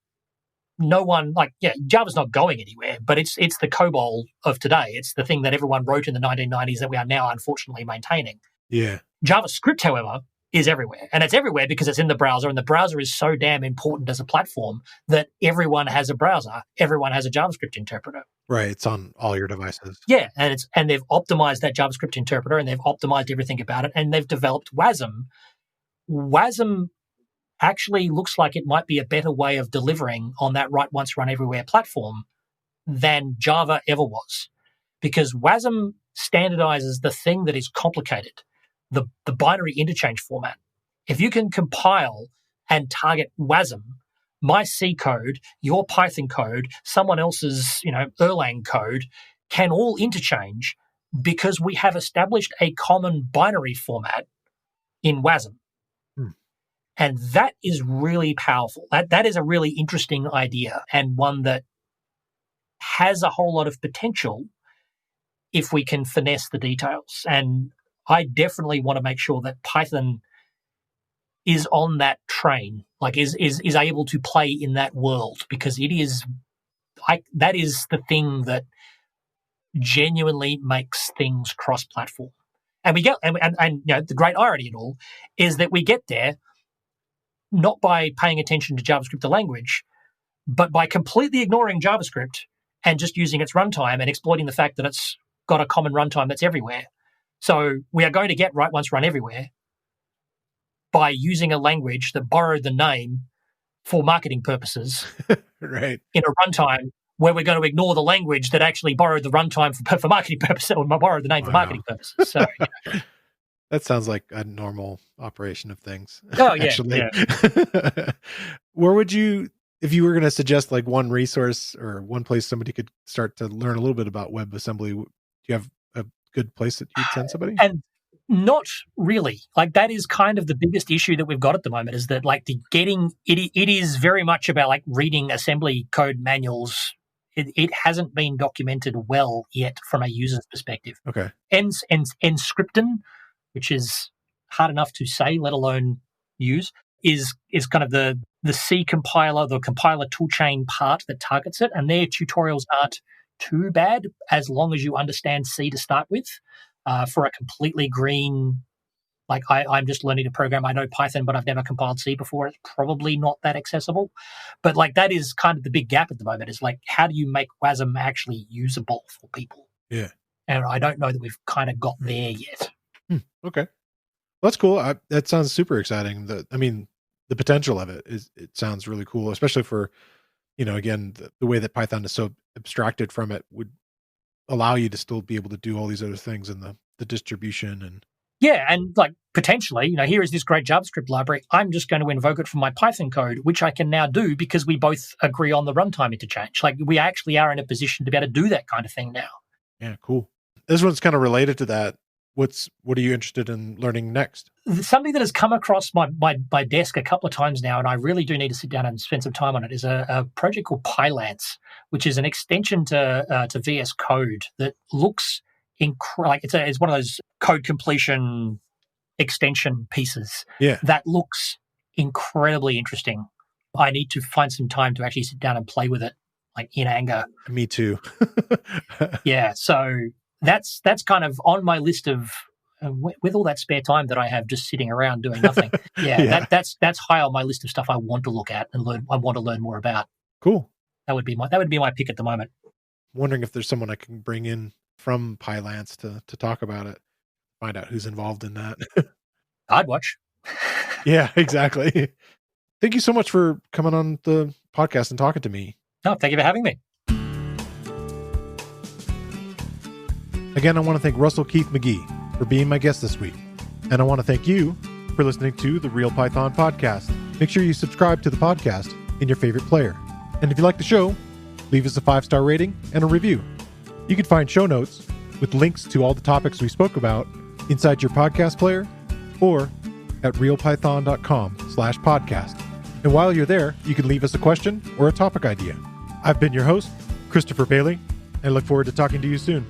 Java's not going anywhere, but it's the COBOL of today. It's the thing that everyone wrote in the 1990s that we are now unfortunately maintaining. Yeah. JavaScript, however, is everywhere. And it's everywhere because it's in the browser, and the browser is so damn important as a platform that everyone has a browser. Everyone has a JavaScript interpreter. Right. It's on all your devices. Yeah. And they've optimized that JavaScript interpreter, and they've optimized everything about it, and they've developed WASM. WASM actually looks like it might be a better way of delivering on that write once, run everywhere platform than Java ever was. Because WASM standardizes the thing that is complicated, the binary interchange format. If you can compile and target WASM, my C code, your Python code, someone else's, Erlang code can all interchange because we have established a common binary format in WASM. And that is really powerful. That is a really interesting idea, and one that has a whole lot of potential if we can finesse the details. And I definitely want to make sure that Python is on that train, is able to play in that world, because that is the thing that genuinely makes things cross-platform. And we get, and the great irony in all is that we get there not by paying attention to JavaScript, the language, but by completely ignoring JavaScript and just using its runtime and exploiting the fact that it's got a common runtime that's everywhere. So we are going to get write once, run everywhere by using a language that borrowed the name for marketing purposes right. in a runtime where we're going to ignore the language that actually borrowed the runtime for marketing purposes, or borrowed the name for marketing purposes. So, that sounds like a normal operation of things. Oh, yeah. Actually. Yeah. Where would you, if you were going to suggest like one resource or one place somebody could start to learn a little bit about WebAssembly, do you have a good place that you'd send somebody? And not really. That is kind of the biggest issue that we've got at the moment, is that it is very much about reading assembly code manuals. It hasn't been documented well yet from a user's perspective. Okay. Enscripten, which is hard enough to say, let alone use, is kind of the C compiler, the compiler toolchain part that targets it. And their tutorials aren't too bad as long as you understand C to start with. For a completely green, I'm just learning to program. I know Python, but I've never compiled C before. It's probably not that accessible. But that is kind of the big gap at the moment, is how do you make WASM actually usable for people? Yeah. And I don't know that we've kind of got there yet. Okay. Well, that's cool. That sounds super exciting. The potential of it sounds really cool, especially for, again, the way that Python is so abstracted from it would allow you to still be able to do all these other things in the distribution. And yeah, and potentially, here is this great JavaScript library. I'm just going to invoke it from my Python code, which I can now do because we both agree on the runtime interchange. We actually are in a position to be able to do that kind of thing now. Yeah, cool. This one's kind of related to that. What are you interested in learning next? Something that has come across my desk a couple of times now, and I really do need to sit down and spend some time on it, is a project called Pylance, which is an extension to VS Code that looks it's one of those code completion extension pieces that looks incredibly interesting. I need to find some time to actually sit down and play with it, in anger. Me too. Yeah, so that's kind of on my list of with all that spare time that I have just sitting around doing nothing. Yeah. That's high on my list of stuff I want to look at and learn. I want to learn more about. Cool. That would be my pick at the moment. I'm wondering if there's someone I can bring in from Pylance to talk about it. Find out who's involved in that. I'd watch. Yeah, exactly. Thank you so much for coming on the podcast and talking to me. No, thank you for having me. Again, I want to thank Russell Keith-Magee for being my guest this week. And I want to thank you for listening to the Real Python Podcast. Make sure you subscribe to the podcast in your favorite player. And if you like the show, leave us a 5-star rating and a review. You can find show notes with links to all the topics we spoke about inside your podcast player or at realpython.com/podcast. And while you're there, you can leave us a question or a topic idea. I've been your host, Christopher Bailey, and look forward to talking to you soon.